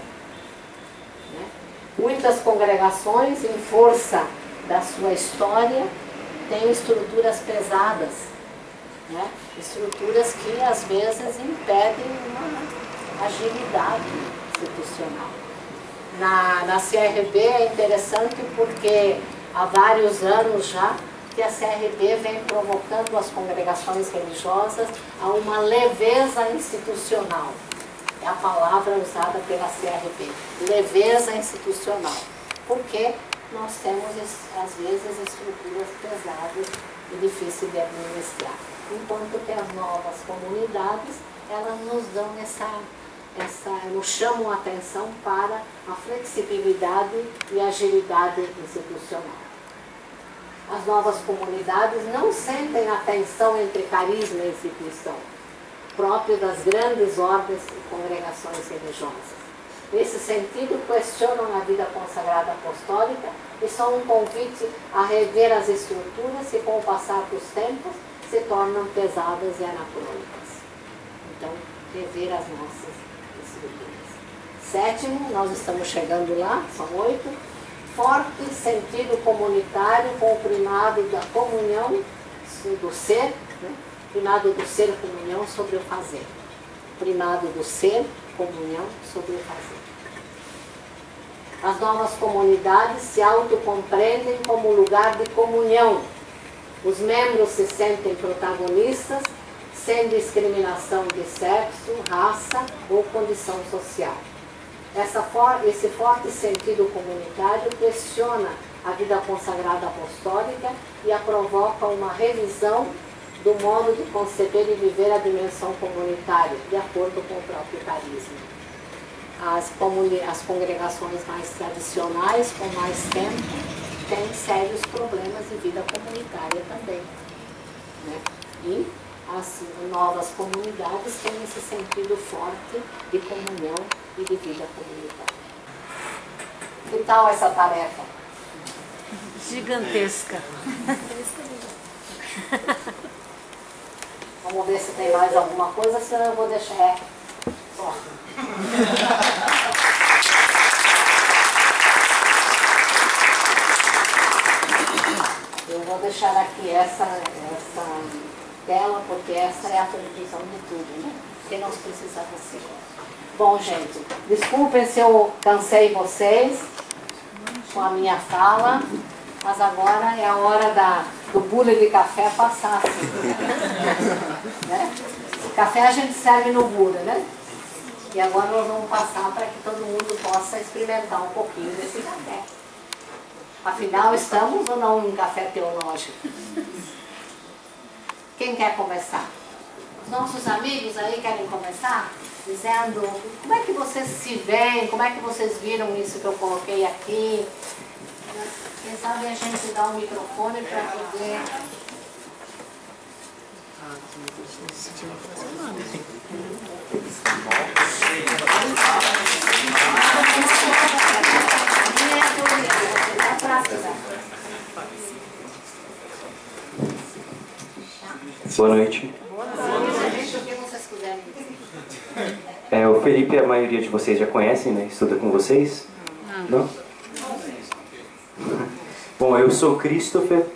Muitas congregações, em força da sua história, têm estruturas pesadas, né? Estruturas que às vezes impedem uma agilidade institucional. Na CRB é interessante porque há vários anos já que a CRB vem provocando as congregações religiosas a uma leveza institucional. É a palavra usada pela CRB, leveza institucional, porque nós temos, às vezes, estruturas pesadas e difíceis de administrar. Enquanto que as novas comunidades, elas nos dão nos chamam a atenção para a flexibilidade e agilidade institucional. As novas comunidades não sentem a tensão entre carisma e instituição, próprio das grandes ordens e congregações religiosas. Nesse sentido, questionam a vida consagrada apostólica e são um convite a rever as estruturas que, com o passar dos tempos, se tornam pesadas e anacrônicas. Então, rever as nossas estruturas. 7, nós estamos chegando lá, são 8. Forte sentido comunitário com o primado da comunhão do ser, né? Primado do ser, comunhão sobre o fazer. Primado do ser, comunhão sobre o fazer. As novas comunidades se autocompreendem como lugar de comunhão. Os membros se sentem protagonistas, sem discriminação de sexo, raça ou condição social. Esse forte sentido comunitário questiona a vida consagrada apostólica e a provoca uma revisão do modo de conceber e viver a dimensão comunitária, de acordo com o próprio carisma. As congregações mais tradicionais, com mais tempo, têm sérios problemas de vida comunitária também, né? E as novas comunidades têm esse sentido forte de comunhão e de vida comunitária. Que tal essa tarefa? Gigantesca. Vamos ver se tem mais alguma coisa, senão eu vou deixar. Só. Eu vou deixar aqui essa tela, porque essa é a televisão de tudo, né? Quem não precisa você. Bom, gente, desculpem se eu cansei vocês com a minha fala, mas agora é a hora do bule de café passar, assim. Né? O café a gente serve no bule, né? E agora nós vamos passar para que todo mundo possa experimentar um pouquinho desse café. Afinal, estamos ou não em um café teológico? Quem quer começar? Os nossos amigos aí querem começar? Dizendo como é que vocês se veem, como é que vocês viram isso que eu coloquei aqui. Quem sabe a gente dá um microfone para poder... Boa noite. O Felipe, a maioria de vocês já conhecem, né? Estuda com vocês? Não? Bom, eu sou Christopher,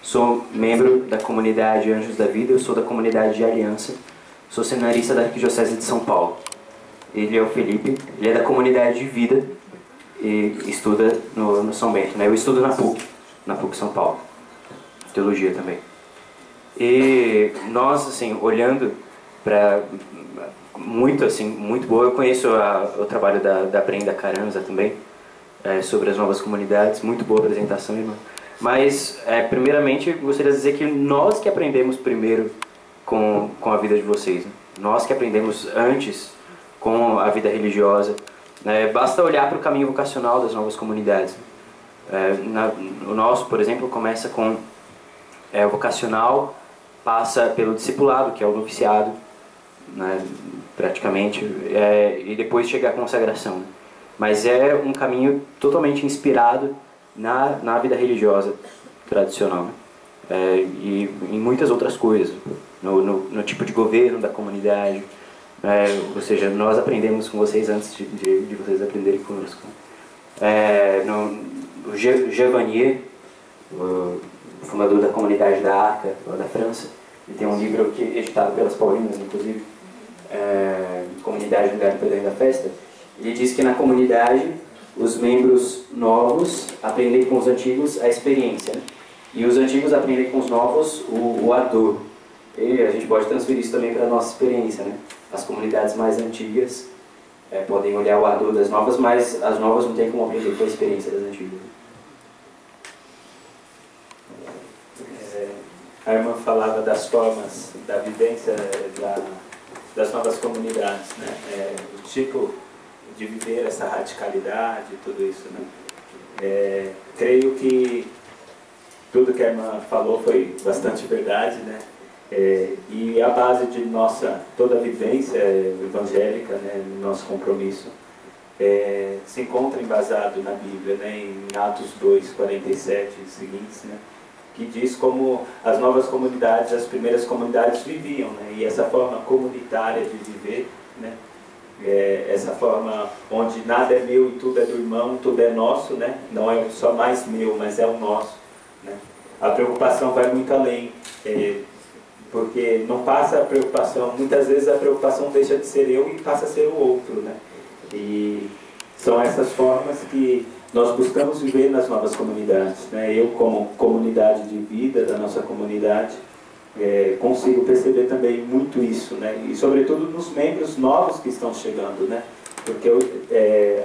sou membro da comunidade Anjos da Vida, eu sou da comunidade de Aliança, sou seminarista da Arquidiocese de São Paulo. Ele é o Felipe, ele é da comunidade de Vida e estuda no São Bento, né? Eu estudo na PUC São Paulo, teologia também. E nós, assim, olhando para muito boa, eu conheço o trabalho da Brenda Caranza também, sobre as novas comunidades, muito boa apresentação, irmã. Mas, primeiramente, gostaria de dizer que nós que aprendemos primeiro com a vida de vocês, né? Nós que aprendemos antes com a vida religiosa, basta olhar para o caminho vocacional das novas comunidades. O nosso, por exemplo, começa com o vocacional, passa pelo discipulado, que é o noviciado, né, praticamente, e depois chega à consagração. Né? Mas é um caminho totalmente inspirado na vida religiosa tradicional, né? E em muitas outras coisas, no tipo de governo da comunidade, ou seja, nós aprendemos com vocês antes de vocês aprenderem conosco. O Gevanier, o fundador da comunidade da Arca, lá da França, ele tem um livro que é editado pelas Paulinas, inclusive, Comunidade no Lugar do Perdão da Festa. Ele diz que na comunidade os membros novos aprendem com os antigos a experiência, né? E os antigos aprendem com os novos o ardor. E a gente pode transferir isso também para a nossa experiência, né? As comunidades mais antigas podem olhar o ardor das novas, mas as novas não têm como aprender com a experiência das antigas. A irmã falava das formas da vivência das novas comunidades, né? O tipo de viver essa radicalidade, tudo isso, né? Creio que tudo que a irmã falou foi bastante verdade, né? E a base de toda a vivência evangélica, né, no nosso compromisso, se encontra embasado na Bíblia, né, em Atos 2, 47 e seguintes, né? Que diz como as novas comunidades, as primeiras comunidades viviam, né? E essa forma comunitária de viver, né? Essa forma onde nada é meu e tudo é do irmão, tudo é nosso, né? Não é só mais meu, mas é o nosso, né? A preocupação vai muito além, porque não passa a preocupação, muitas vezes a preocupação deixa de ser eu e passa a ser o outro, né? E são essas formas que nós buscamos viver nas novas comunidades, né? Eu, como comunidade de vida da nossa comunidade, consigo perceber também muito isso, né? E sobretudo nos membros novos que estão chegando, né? Porque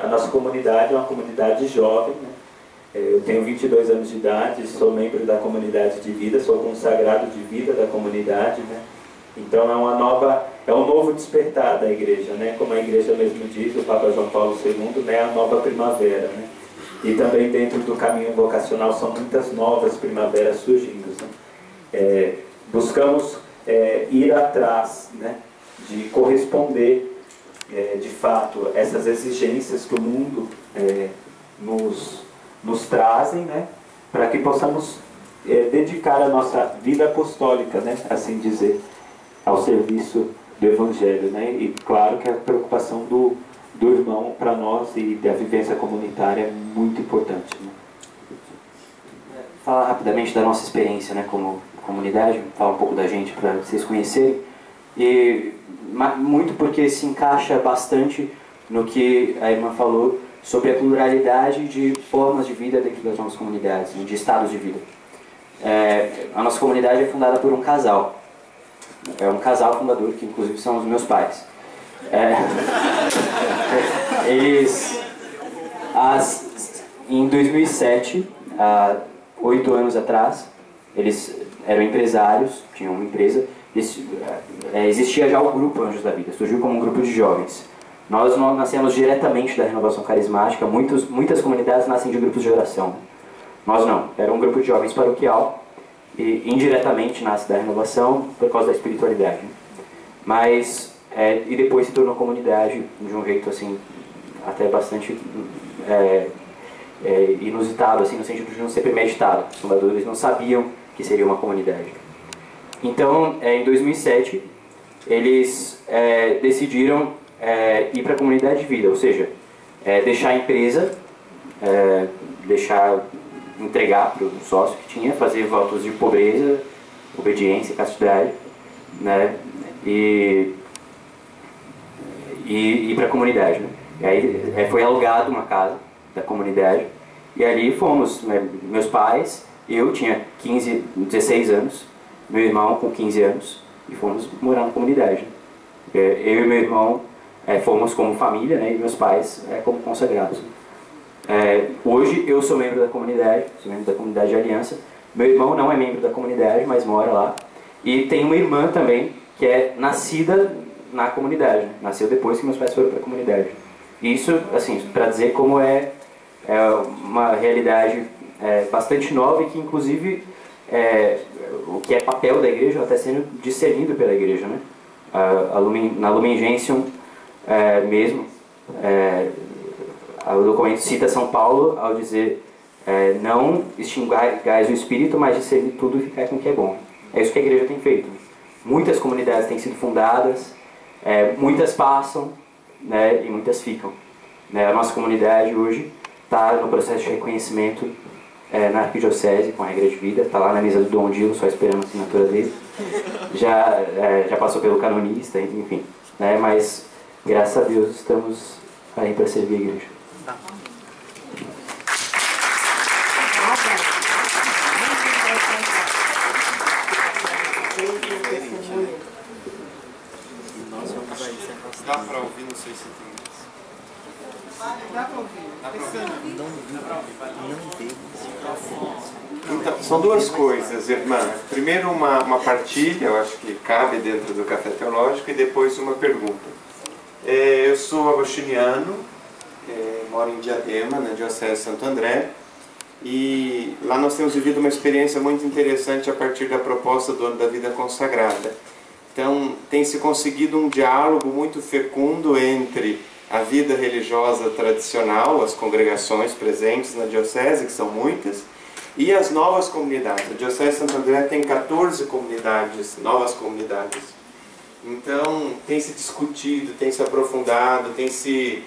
a nossa comunidade é uma comunidade jovem, né? Eu tenho 22 anos de idade, sou membro da comunidade de vida, sou consagrado de vida da comunidade, né? Então é um novo despertar da igreja, né? Como a igreja mesmo diz, o Papa João Paulo II, né? A nova primavera, né? E também dentro do caminho vocacional são muitas novas primaveras surgindo, né? Buscamos ir atrás, né? De corresponder de fato essas exigências que o mundo nos trazem, né? Para que possamos dedicar a nossa vida apostólica, né? Assim dizer, ao serviço do Evangelho, né? E claro que a preocupação do irmão para nós e da vivência comunitária é muito importante, né? falar rapidamente da nossa experiência, né, como comunidade, falar um pouco da gente para vocês conhecerem. E muito porque se encaixa bastante no que a irmã falou sobre a pluralidade de formas de vida dentro das nossas comunidades, de estados de vida. A nossa comunidade é fundada por um casal. É um casal fundador, que inclusive são os meus pais. Eles, em 2007, há 8 anos atrás, eles eram empresários, tinham uma empresa. Existia já o grupo Anjos da Vida, surgiu como um grupo de jovens. Nós não nascemos diretamente da renovação carismática, muitas comunidades nascem de grupos de oração. Nós não, era um grupo de jovens paroquial e indiretamente nasce da renovação por causa da espiritualidade. Mas, e depois se tornou comunidade de um jeito assim, até bastante inusitado, assim, no sentido de não ser premeditado. Os fundadores não sabiam que seria uma comunidade. Então, em 2007, eles decidiram ir para a comunidade de vida, ou seja, deixar a empresa, entregar para o sócio que tinha, fazer votos de pobreza, obediência, castidade, né, e ir para a comunidade. Né? E aí foi alugado uma casa da comunidade e ali fomos, né, meus pais, eu tinha 16 anos, meu irmão com 15 anos, e fomos morar na comunidade. Eu e meu irmão fomos como família, né, e meus pais como consagrados. Hoje eu sou membro da comunidade, sou membro da comunidade de Aliança. Meu irmão não é membro da comunidade, mas mora lá. E tem uma irmã também que é nascida na comunidade, nasceu depois que meus pais foram para a comunidade. Isso, assim, para dizer como é uma realidade bastante nova e que, inclusive, o que é papel da igreja até sendo discernido pela igreja, né? Na Lumen Gentium mesmo, o documento cita São Paulo ao dizer não extingais o espírito, mas discernir tudo e ficar com o que é bom. É isso que a igreja tem feito. Muitas comunidades têm sido fundadas, muitas passam, né, e muitas ficam. A nossa comunidade hoje está no processo de reconhecimento na Arquidiocese, com a regra de vida, está lá na mesa do Dom Dilo, só esperando a assinatura dele. Já passou pelo canonista, enfim. Mas, graças a Deus, estamos aí para servir a igreja. Dá para ouvir, não sei se tem. Dá para ouvir. Então, são duas coisas, irmã. Primeiro uma partilha, eu acho que cabe dentro do Café Teológico, e depois uma pergunta. Eu sou agostiniano, moro em Diadema, na Diocese de Santo André, e lá nós temos vivido uma experiência muito interessante a partir da proposta do Ano da Vida Consagrada. Então, tem-se conseguido um diálogo muito fecundo entre a vida religiosa tradicional, as congregações presentes na Diocese, que são muitas, e as novas comunidades. A Diocese de Santo André tem 14 comunidades, novas comunidades. Então, tem se discutido, tem se aprofundado, tem se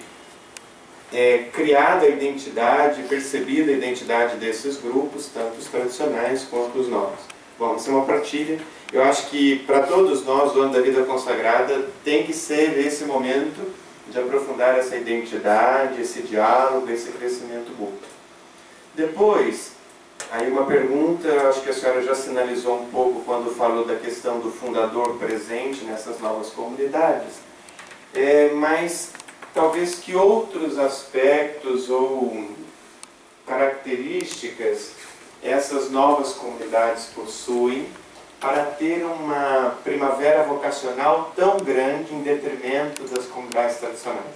criado a identidade, percebido a identidade desses grupos, tanto os tradicionais quanto os novos. Bom, isso é uma partilha. Eu acho que para todos nós, do Ano da Vida Consagrada, tem que ser esse momento de aprofundar essa identidade, esse diálogo, esse crescimento mútuo. Depois, aí uma pergunta, eu acho que a senhora já sinalizou um pouco quando falou da questão do fundador presente nessas novas comunidades, mas talvez que outros aspectos ou características essas novas comunidades possuem para ter uma primavera vocacional tão grande em detrimento das comunidades tradicionais.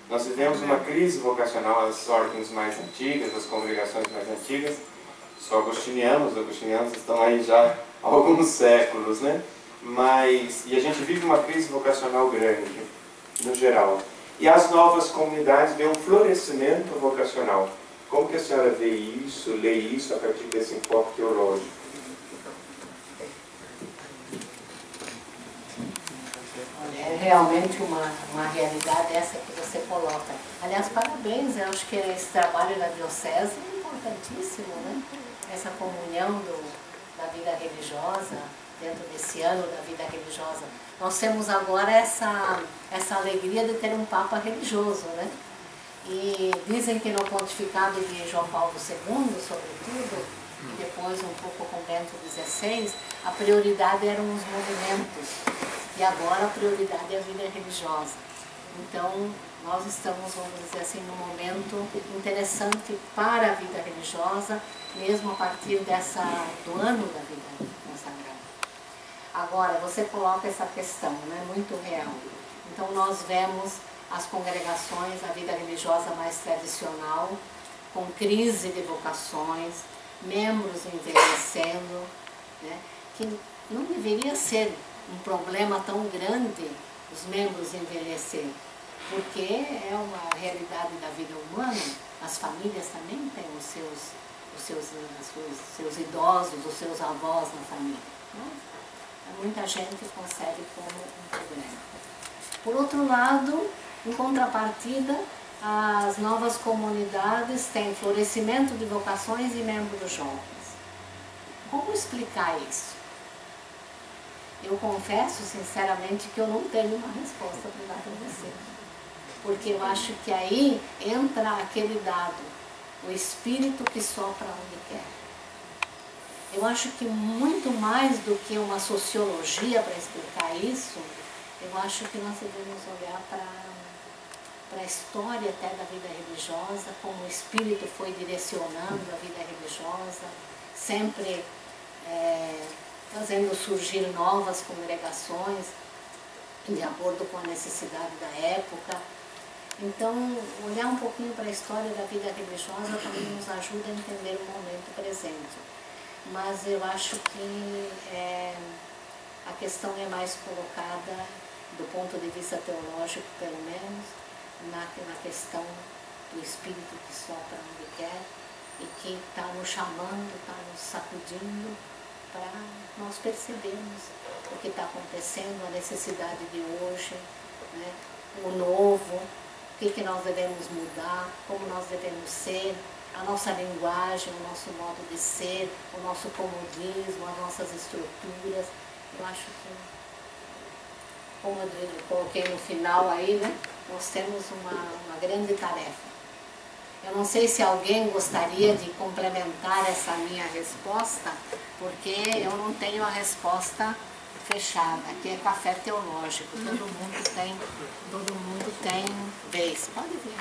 Nós vivemos uma crise vocacional nas ordens mais antigas, nas congregações mais antigas. Só os agostinianos estão aí já há alguns séculos, né? E a gente vive uma crise vocacional grande, no geral. E as novas comunidades veem um florescimento vocacional. Como que a senhora vê isso, lê isso a partir desse enfoque teológico? É realmente uma realidade essa que você coloca. Aliás, parabéns, eu acho que esse trabalho da Diocese é importantíssimo, né? essa comunhão da vida religiosa, dentro desse ano da vida religiosa. Nós temos agora essa alegria de ter um Papa religioso, né? E dizem que no pontificado de João Paulo II, sobretudo, e depois um pouco com Bento XVI, a prioridade eram os movimentos, e agora a prioridade é a vida religiosa. Então, nós estamos, vamos dizer assim, num momento interessante para a vida religiosa, mesmo a partir do ano da vida consagrada. Agora, você coloca essa questão, né, muito real. Então, nós vemos as congregações, a vida religiosa mais tradicional, com crise de vocações, membros envelhecendo, né, que não deveria ser um problema tão grande os membros envelhecer, porque é uma realidade da vida humana. As famílias também têm os seus idosos, os seus avós na família, né? Muita gente concebe como um problema. Por outro lado, em contrapartida, as novas comunidades têm florescimento de vocações e membros jovens. Como explicar isso? Eu confesso sinceramente que eu não tenho uma resposta para dar para você. Porque eu acho que aí entra aquele dado, o espírito que sopra onde quer. Eu acho que muito mais do que uma sociologia para explicar isso, eu acho que nós devemos olhar para a história até da vida religiosa, como o espírito foi direcionando a vida religiosa, sempre fazendo surgir novas congregações de acordo com a necessidade da época. Então, olhar um pouquinho para a história da vida religiosa também nos ajuda a entender o momento presente. Mas eu acho que a questão é mais colocada, do ponto de vista teológico, pelo menos, na questão do Espírito que sopra onde quer e que está nos chamando, está nos sacudindo, para nós percebermos o que está acontecendo, a necessidade de hoje, né? O novo, o que nós devemos mudar, como nós devemos ser, a nossa linguagem, o nosso modo de ser, o nosso comodismo, as nossas estruturas. Eu acho que, como eu coloquei no final aí, né, nós temos uma grande tarefa. Eu não sei se alguém gostaria de complementar essa minha resposta, porque eu não tenho a resposta fechada. Aqui é café teológico, todo mundo tem vez. Pode vir.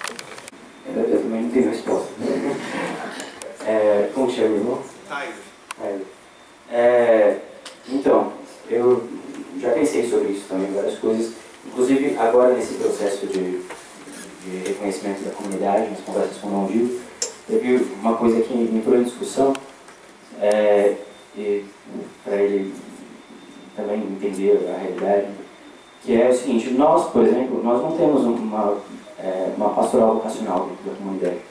Eu também não tenho resposta. Como chama o irmão? Tyler. Então, eu já pensei sobre isso também, várias coisas. Inclusive, agora nesse processo de reconhecimento da comunidade, nas conversas com o Não Digo, teve uma coisa que entrou em discussão, e para ele também entender a realidade, que é o seguinte: nós, por exemplo, nós não temos uma pastoral vocacional dentro da comunidade,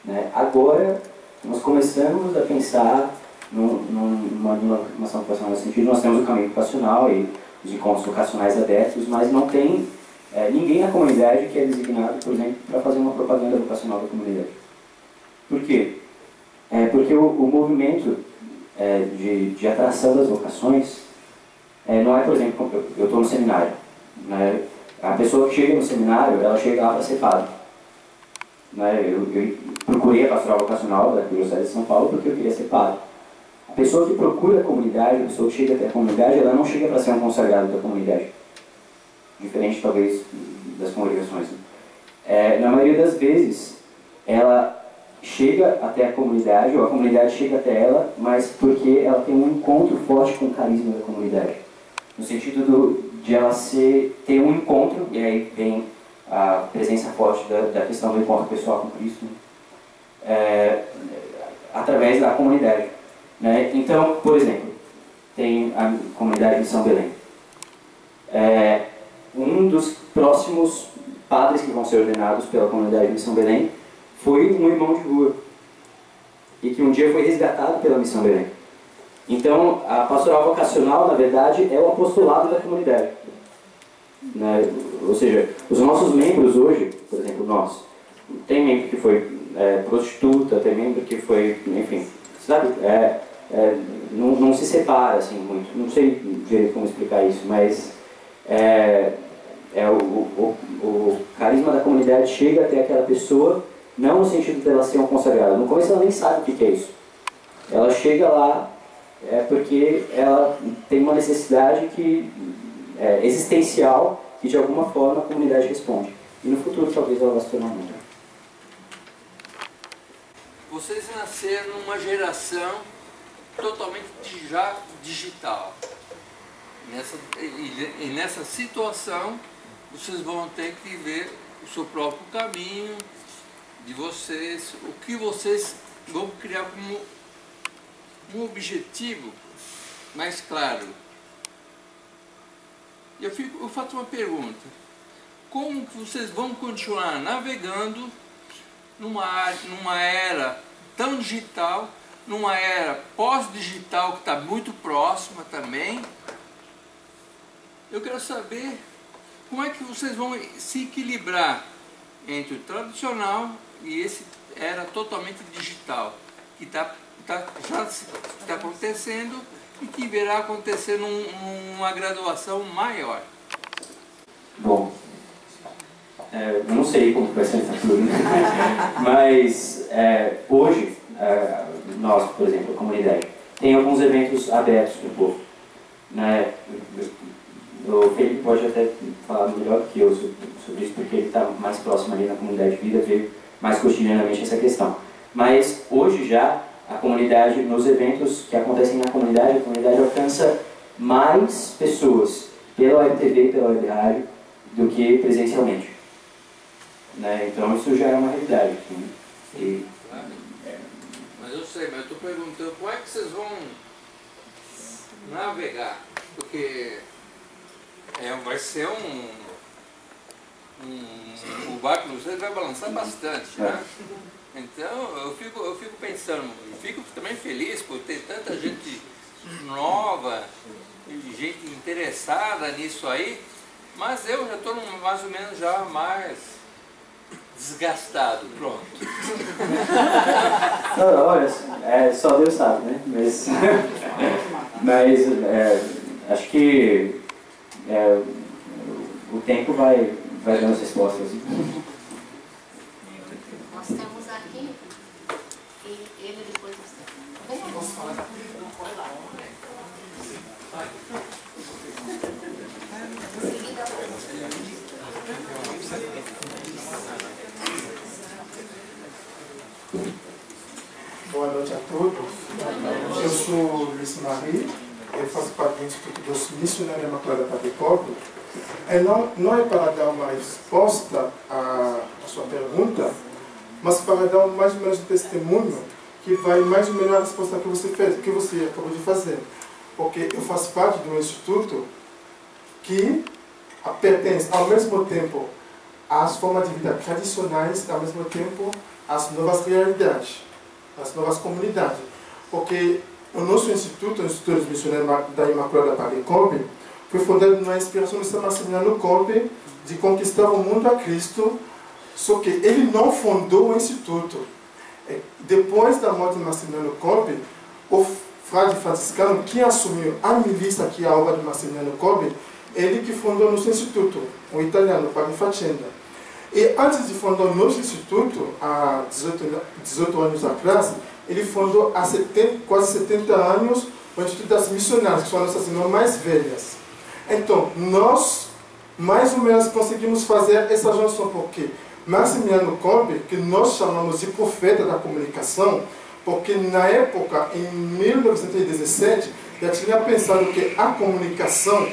né? Agora, nós começamos a pensar numa animação vocacional nesse sentido. Nós temos o caminho vocacional e os encontros vocacionais abertos, mas não tem ninguém na comunidade que é designado, por exemplo, para fazer uma propaganda vocacional da comunidade. Por quê? Porque o movimento de atração das vocações não é, por exemplo, eu estou no seminário, né? A pessoa que chega no seminário, ela chega lá para ser padre, né? Eu procurei a pastoral vocacional da Diocese de São Paulo porque eu queria ser padre. A pessoa que procura a comunidade, a pessoa que chega até a comunidade, ela não chega para ser um consagrado da comunidade, diferente talvez das congregações, né? Na maioria das vezes, ela chega até a comunidade, ou a comunidade chega até ela, mas porque ela tem um encontro forte com o carisma da comunidade, no sentido de ela ter um encontro, e aí vem a presença forte da questão do encontro pessoal com Cristo, através da comunidade, né? Então, por exemplo, tem a comunidade de São Belém. Um dos próximos padres que vão ser ordenados pela comunidade de São Belém foi um irmão de rua, e que um dia foi resgatado pela Missão Belém. Então, a pastoral vocacional, na verdade, é o apostolado da comunidade, né? Ou seja, os nossos membros hoje, por exemplo, nós, tem membro que foi prostituta, tem membro que foi, enfim, sabe? Não se separa assim muito. Não sei direito como explicar isso, mas o carisma da comunidade chega até aquela pessoa, não no sentido dela ser uma consagrada. No começo ela nem sabe o que é isso. Ela chega lá porque ela tem uma necessidade existencial que de alguma forma a comunidade responde. E no futuro talvez ela vá se tornar uma. Vocês nasceram numa geração totalmente já digital. E nessa situação, vocês vão ter que ver o seu próprio caminho de vocês, o que vocês vão criar como um objetivo mais claro. Eu faço uma pergunta: como que vocês vão continuar navegando numa era tão digital, numa era pós-digital que está muito próxima também? Eu quero saber como é que vocês vão se equilibrar entre o tradicional e esse era totalmente digital, que já está acontecendo e que virá acontecer numa graduação maior. Bom, eu não sei como vai ser no futuro, mas hoje, nós, por exemplo, a comunidade, tem alguns eventos abertos para o povo. Né? O Felipe pode até falar melhor que eu sobre isso, porque ele está mais próximo ali na comunidade de vida, vê mais cotidianamente essa questão. Mas hoje já, a comunidade, nos eventos que acontecem na comunidade, a comunidade alcança mais pessoas pela web TV e pela web rádio do que presencialmente. Né? Então isso já é uma realidade. Né? Mas eu sei, mas eu estou perguntando como é que vocês vão navegar, porque vai ser o barco de vocês vai balançar bastante, né? Então eu fico pensando, fico também feliz por ter tanta gente nova, gente interessada nisso aí, mas eu já estou mais ou menos já mais desgastado, pronto. Olha, só Deus sabe, né? Mas acho que o tempo vai dar as respostas. Nós temos aqui e ele depois você. Posso falar? Boa noite a todos. Eu sou Luiz Marie, eu faço parte do Instituto dos Missionários Imaculada Padre Cobre. Não é para dar uma resposta à sua pergunta, mas para dar mais ou menos um testemunho que vai mais ou menos a resposta que você fez, que você acabou de fazer. Porque eu faço parte de um instituto que pertence ao mesmo tempo às formas de vida tradicionais e ao mesmo tempo às novas realidades, às novas comunidades. Porque o nosso instituto, o Instituto dos Missionários da Imaculada Padre Cobre, foi fundado na inspiração de São Maximiliano Kolbe de conquistar o mundo a Cristo, só que ele não fundou o instituto. Depois da morte de Maximiliano Kolbe, o frade franciscano que assumiu a milícia, que é a obra de Maximiliano Kolbe, ele que fundou o nosso instituto, o italiano, o Padre Facenda. E antes de fundar o nosso instituto, há 18 anos atrás, ele fundou há quase 70 anos o Instituto das Missionárias, que são as nossas irmãs mais velhas. Então, nós, mais ou menos, conseguimos fazer essa junção, porque Maximiliano Kolbe, que nós chamamos de profeta da comunicação, porque na época, em 1917, já tinha pensado que a comunicação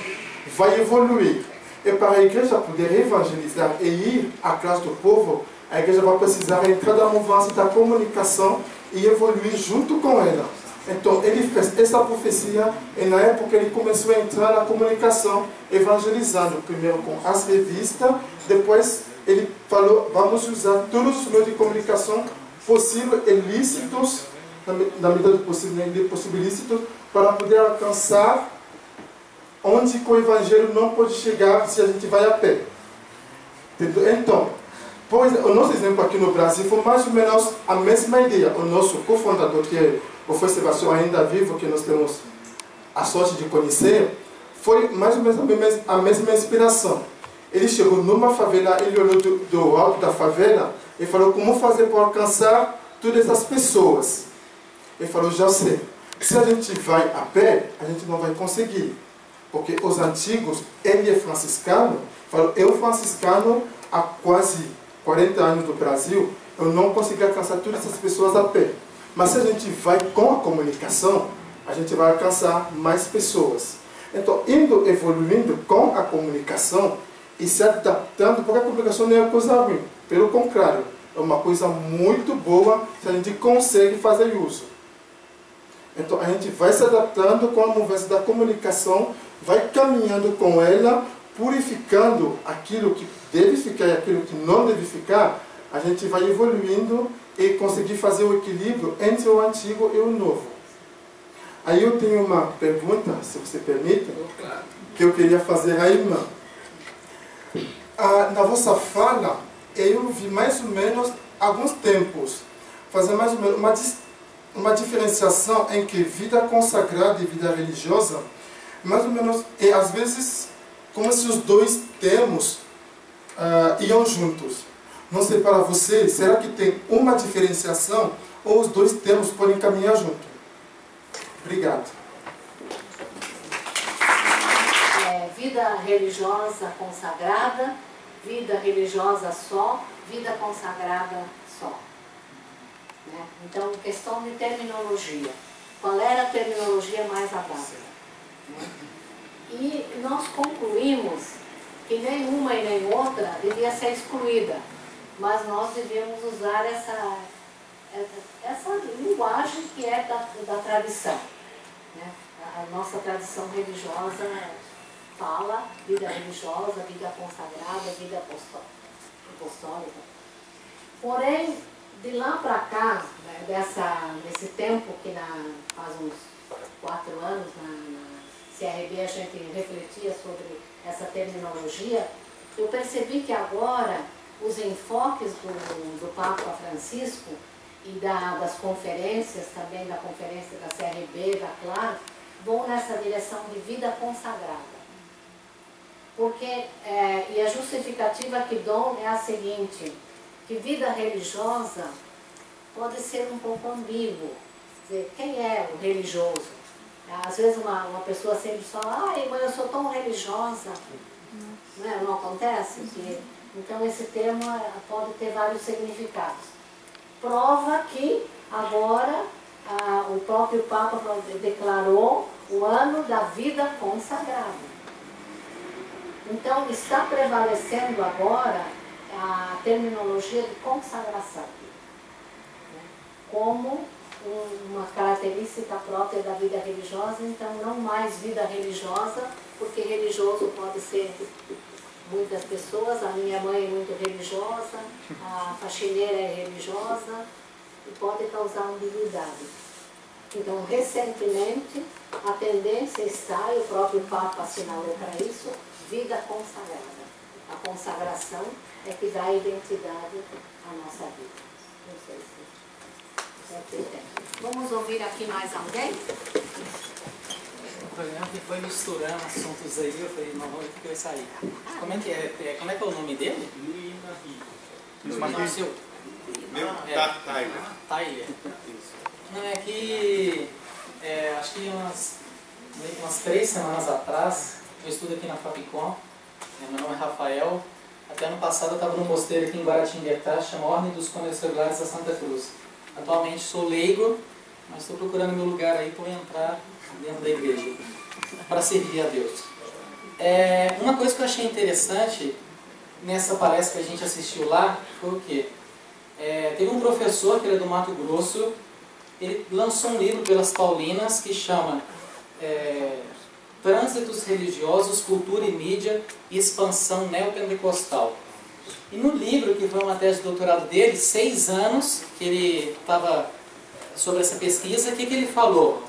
vai evoluir. E para a igreja poder evangelizar e ir à classe do povo, a igreja vai precisar entrar na mudança da comunicação e evoluir junto com ela. Então, ele fez essa profecia e na época ele começou a entrar na comunicação, evangelizando, primeiro com as revistas, depois ele falou, vamos usar todos os meios de comunicação possíveis e lícitos, na medida do possível, ilícitos, para poder alcançar onde o evangelho não pode chegar se a gente vai a pé. Então, o nosso exemplo aqui no Brasil foi mais ou menos a mesma ideia. O nosso cofundador, que é o Foi Sebastião ainda vivo, que nós temos a sorte de conhecer, foi mais ou menos a mesma inspiração. Ele chegou numa favela, ele olhou do alto da favela e falou como fazer para alcançar todas essas pessoas. Ele falou, já sei, se a gente vai a pé, a gente não vai conseguir. Porque os antigos, ele é franciscano, falou, eu franciscano há quase 40 anos no Brasil, eu não consegui alcançar todas essas pessoas a pé. Mas se a gente vai com a comunicação, a gente vai alcançar mais pessoas. Então, indo evoluindo com a comunicação e se adaptando, porque a comunicação não é uma coisa ruim. Pelo contrário, é uma coisa muito boa se a gente consegue fazer uso. Então, a gente vai se adaptando com a mudança da comunicação, vai caminhando com ela, purificando aquilo que deve ficar e aquilo que não deve ficar, a gente vai evoluindo e conseguir fazer o equilíbrio entre o antigo e o novo. Aí eu tenho uma pergunta, se você permite, que eu queria fazer à irmã. Na vossa fala, eu vi mais ou menos alguns tempos, fazer mais ou menos uma diferenciação entre vida consagrada e vida religiosa, mais ou menos, e às vezes como se os dois termos iam juntos. Não sei para você, será que tem uma diferenciação ou os dois termos podem caminhar junto? Obrigado. Vida religiosa consagrada, vida religiosa só, vida consagrada só. Né? Então, questão de terminologia. Qual era a terminologia mais adaptada? Né? E nós concluímos que nenhuma e nem outra devia ser excluída, mas nós devíamos usar essa linguagem que é da tradição. Né? A nossa tradição religiosa fala vida religiosa, vida consagrada, vida apostólica. Porém, de lá para cá, né, desse tempo que faz uns 4 anos na CRB a gente refletia sobre essa terminologia, eu percebi que agora os enfoques do Papa Francisco e das conferências, também da conferência da CRB, da Claro, vão nessa direção de vida consagrada. Porque, e a justificativa que dou é a seguinte, que vida religiosa pode ser um pouco ambíguo. Quer dizer, quem é o religioso? Às vezes uma pessoa sempre fala, ai, mas eu sou tão religiosa. Não acontece? Então esse termo pode ter vários significados. Prova que agora o próprio Papa declarou o ano da vida consagrada. Então está prevalecendo agora a terminologia de consagração, né? Como uma característica própria da vida religiosa, então não mais vida religiosa, porque religioso pode ser muitas pessoas, a minha mãe é muito religiosa, a faxineira é religiosa, e pode causar ambiguidade. Então, recentemente, a tendência está, e o próprio Papa assinalou para isso, vida consagrada. A consagração é que dá identidade à nossa vida. Não sei se é que tem. Vamos ouvir aqui mais alguém? O programa que foi misturando assuntos aí, eu falei, não, vamos ver o que vai sair. Como é que é? Como é que é o nome dele? Mas não é seu? Meu? Tyler. Tyler. Não, é que acho que umas 3 semanas atrás, eu estudo aqui na Fapicom, meu nome é Rafael. Até ano passado eu estava num mosteiro aqui em Guaratinguetá, chama Ordem dos Coneculares da Santa Cruz. Atualmente sou leigo, mas estou procurando meu lugar aí para entrar dentro da igreja, para servir a Deus. Uma coisa que eu achei interessante nessa palestra que a gente assistiu lá foi o quê? Teve um professor que ele é do Mato Grosso, ele lançou um livro pelas Paulinas que chama Trânsitos Religiosos, Cultura e Mídia e Expansão Neopentecostal. E no livro, que foi uma tese de doutorado dele, 6 anos que ele estava sobre essa pesquisa, o que ele falou?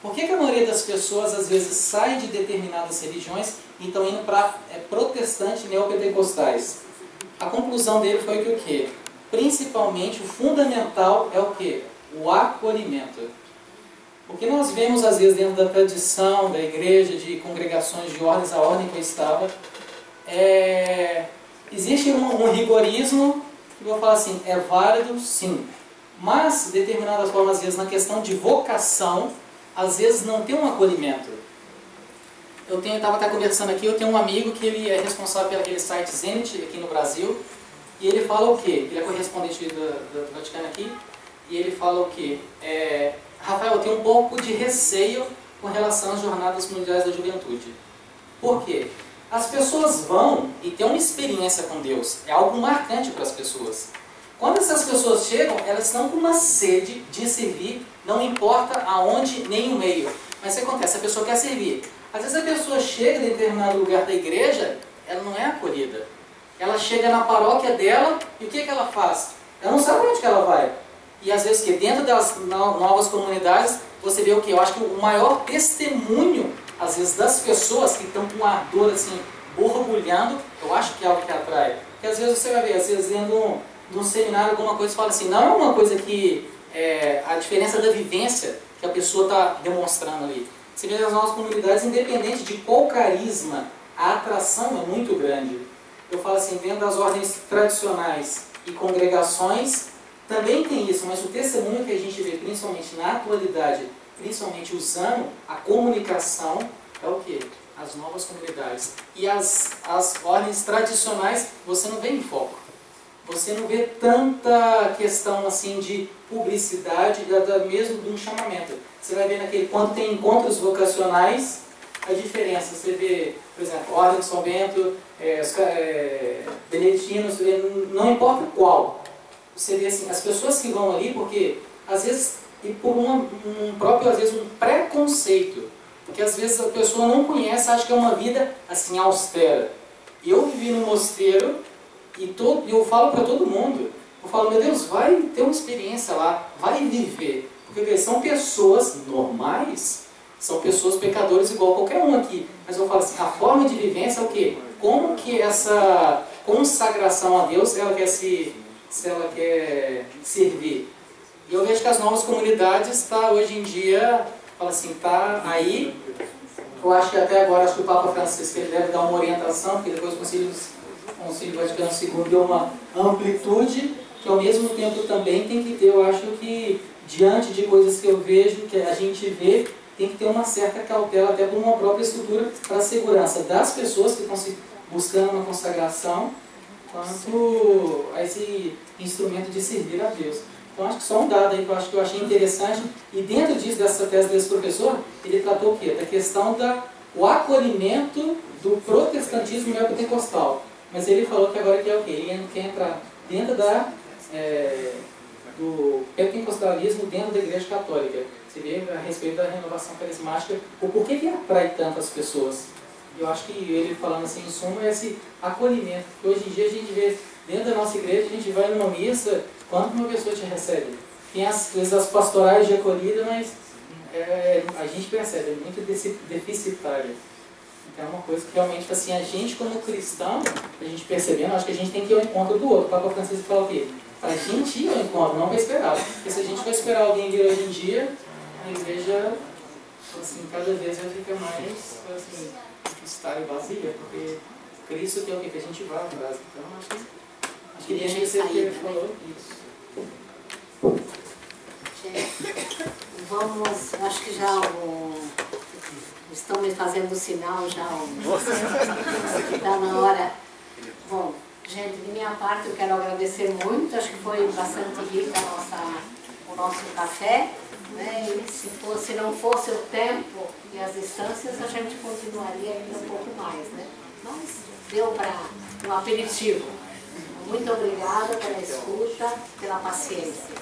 Por que a maioria das pessoas às vezes sai de determinadas religiões e estão indo para protestantes neopentecostais? A conclusão dele foi que o quê? Principalmente o fundamental é o quê? O acolhimento. O que nós vemos às vezes dentro da tradição da igreja, de congregações de ordens, a ordem que eu estava, existe um rigorismo, que eu vou falar assim, é válido sim, mas determinadas formas, às vezes na questão de vocação, às vezes não tem um acolhimento. Eu estava até conversando aqui, eu tenho um amigo que ele é responsável pelo aquele site Zenit aqui no Brasil, e ele fala o quê? Ele é correspondente do Vaticano aqui, e ele fala o quê? Rafael, eu tenho um pouco de receio com relação às jornadas mundiais da juventude. Por quê? As pessoas vão e têm uma experiência com Deus, é algo marcante para as pessoas. Quando essas pessoas chegam, elas estão com uma sede de servir, não importa aonde nem o meio. Mas o que acontece? A pessoa quer servir. Às vezes a pessoa chega em determinado lugar da igreja, ela não é acolhida. Ela chega na paróquia dela e o que ela faz? Ela não sabe onde que ela vai. E às vezes que dentro das novas comunidades, você vê o que? Eu acho que o maior testemunho, às vezes, das pessoas que estão com uma ardor assim, borbulhando, eu acho que é algo que atrai. Porque às vezes você vai ver, às vezes dentro de um seminário, alguma coisa, fala assim, não é uma coisa que a diferença da vivência que a pessoa está demonstrando ali. Você vê nas nossas comunidades, independente de qual carisma, a atração é muito grande. Eu falo assim, dentro das ordens tradicionais e congregações, também tem isso, mas o testemunho que a gente vê, principalmente na atualidade, principalmente usando a comunicação, é o quê? As novas comunidades. E as ordens tradicionais, você não vê em foco. Você não vê tanta questão assim de publicidade, mesmo de um chamamento. Você vai ver quando tem encontros vocacionais, a diferença. Você vê, por exemplo, Ordem de São Bento, beneditinos, não importa qual. Você vê assim, as pessoas que vão ali, porque às vezes, e por um próprio, às vezes, um preconceito. Porque às vezes a pessoa não conhece, acha que é uma vida assim austera. Eu vivi no mosteiro e eu falo para todo mundo, eu falo, meu Deus, vai ter uma experiência lá, vai viver. Porque são pessoas normais, são pessoas pecadores igual qualquer um aqui. Mas eu falo assim, a forma de vivência é o quê? Como que essa consagração a Deus, ela quer se ela quer servir. E eu vejo que as novas comunidades hoje em dia, fala assim, está aí. Eu acho que até agora, acho que o Papa Francisco ele deve dar uma orientação, porque depois o Concílio Vaticano II deu uma amplitude, que ao mesmo tempo também tem que ter, eu acho que diante de coisas que eu vejo, que a gente vê, tem que ter uma certa cautela, até por uma própria estrutura, para a segurança das pessoas que estão buscando uma consagração, quanto a esse instrumento de servir a Deus. Então acho que só um dado aí que eu achei interessante, e dentro disso, dessa tese desse professor, ele tratou o quê? Da questão do acolhimento do protestantismo neopentecostal. Mas ele falou que agora quer o quê? Ele quer entrar dentro do pentecostalismo dentro da Igreja Católica. Você vê a respeito da renovação carismática, o porquê que atrai tantas pessoas. Eu acho que ele falando assim, em suma, é esse acolhimento. Porque hoje em dia a gente vê, dentro da nossa igreja, a gente vai numa missa, quanto uma pessoa te recebe? Tem às vezes as pastorais de acolhida, mas a gente percebe, é muito deficitária. Então é uma coisa que realmente, assim, a gente como cristão, a gente percebendo, acho que a gente tem que ir ao encontro do outro. O Papa Francisco fala o quê? Para a gente ir ao encontro, não para esperar. Porque se a gente vai esperar alguém vir hoje em dia, a igreja, assim, cada vez vai ficar mais, assim, estar vazia, porque Cristo que é o que a gente vai atrás. Então acho que deixa de ser o que ele falou isso. Gente, vamos, acho que já estão me fazendo sinal já que está na hora. Bom, gente, de minha parte eu quero agradecer muito, acho que foi bastante rica o nosso café. Né? E se não fosse o tempo e as distâncias, a gente continuaria ainda um pouco mais, né? Mas deu para um aperitivo. Muito obrigada pela escuta, pela paciência.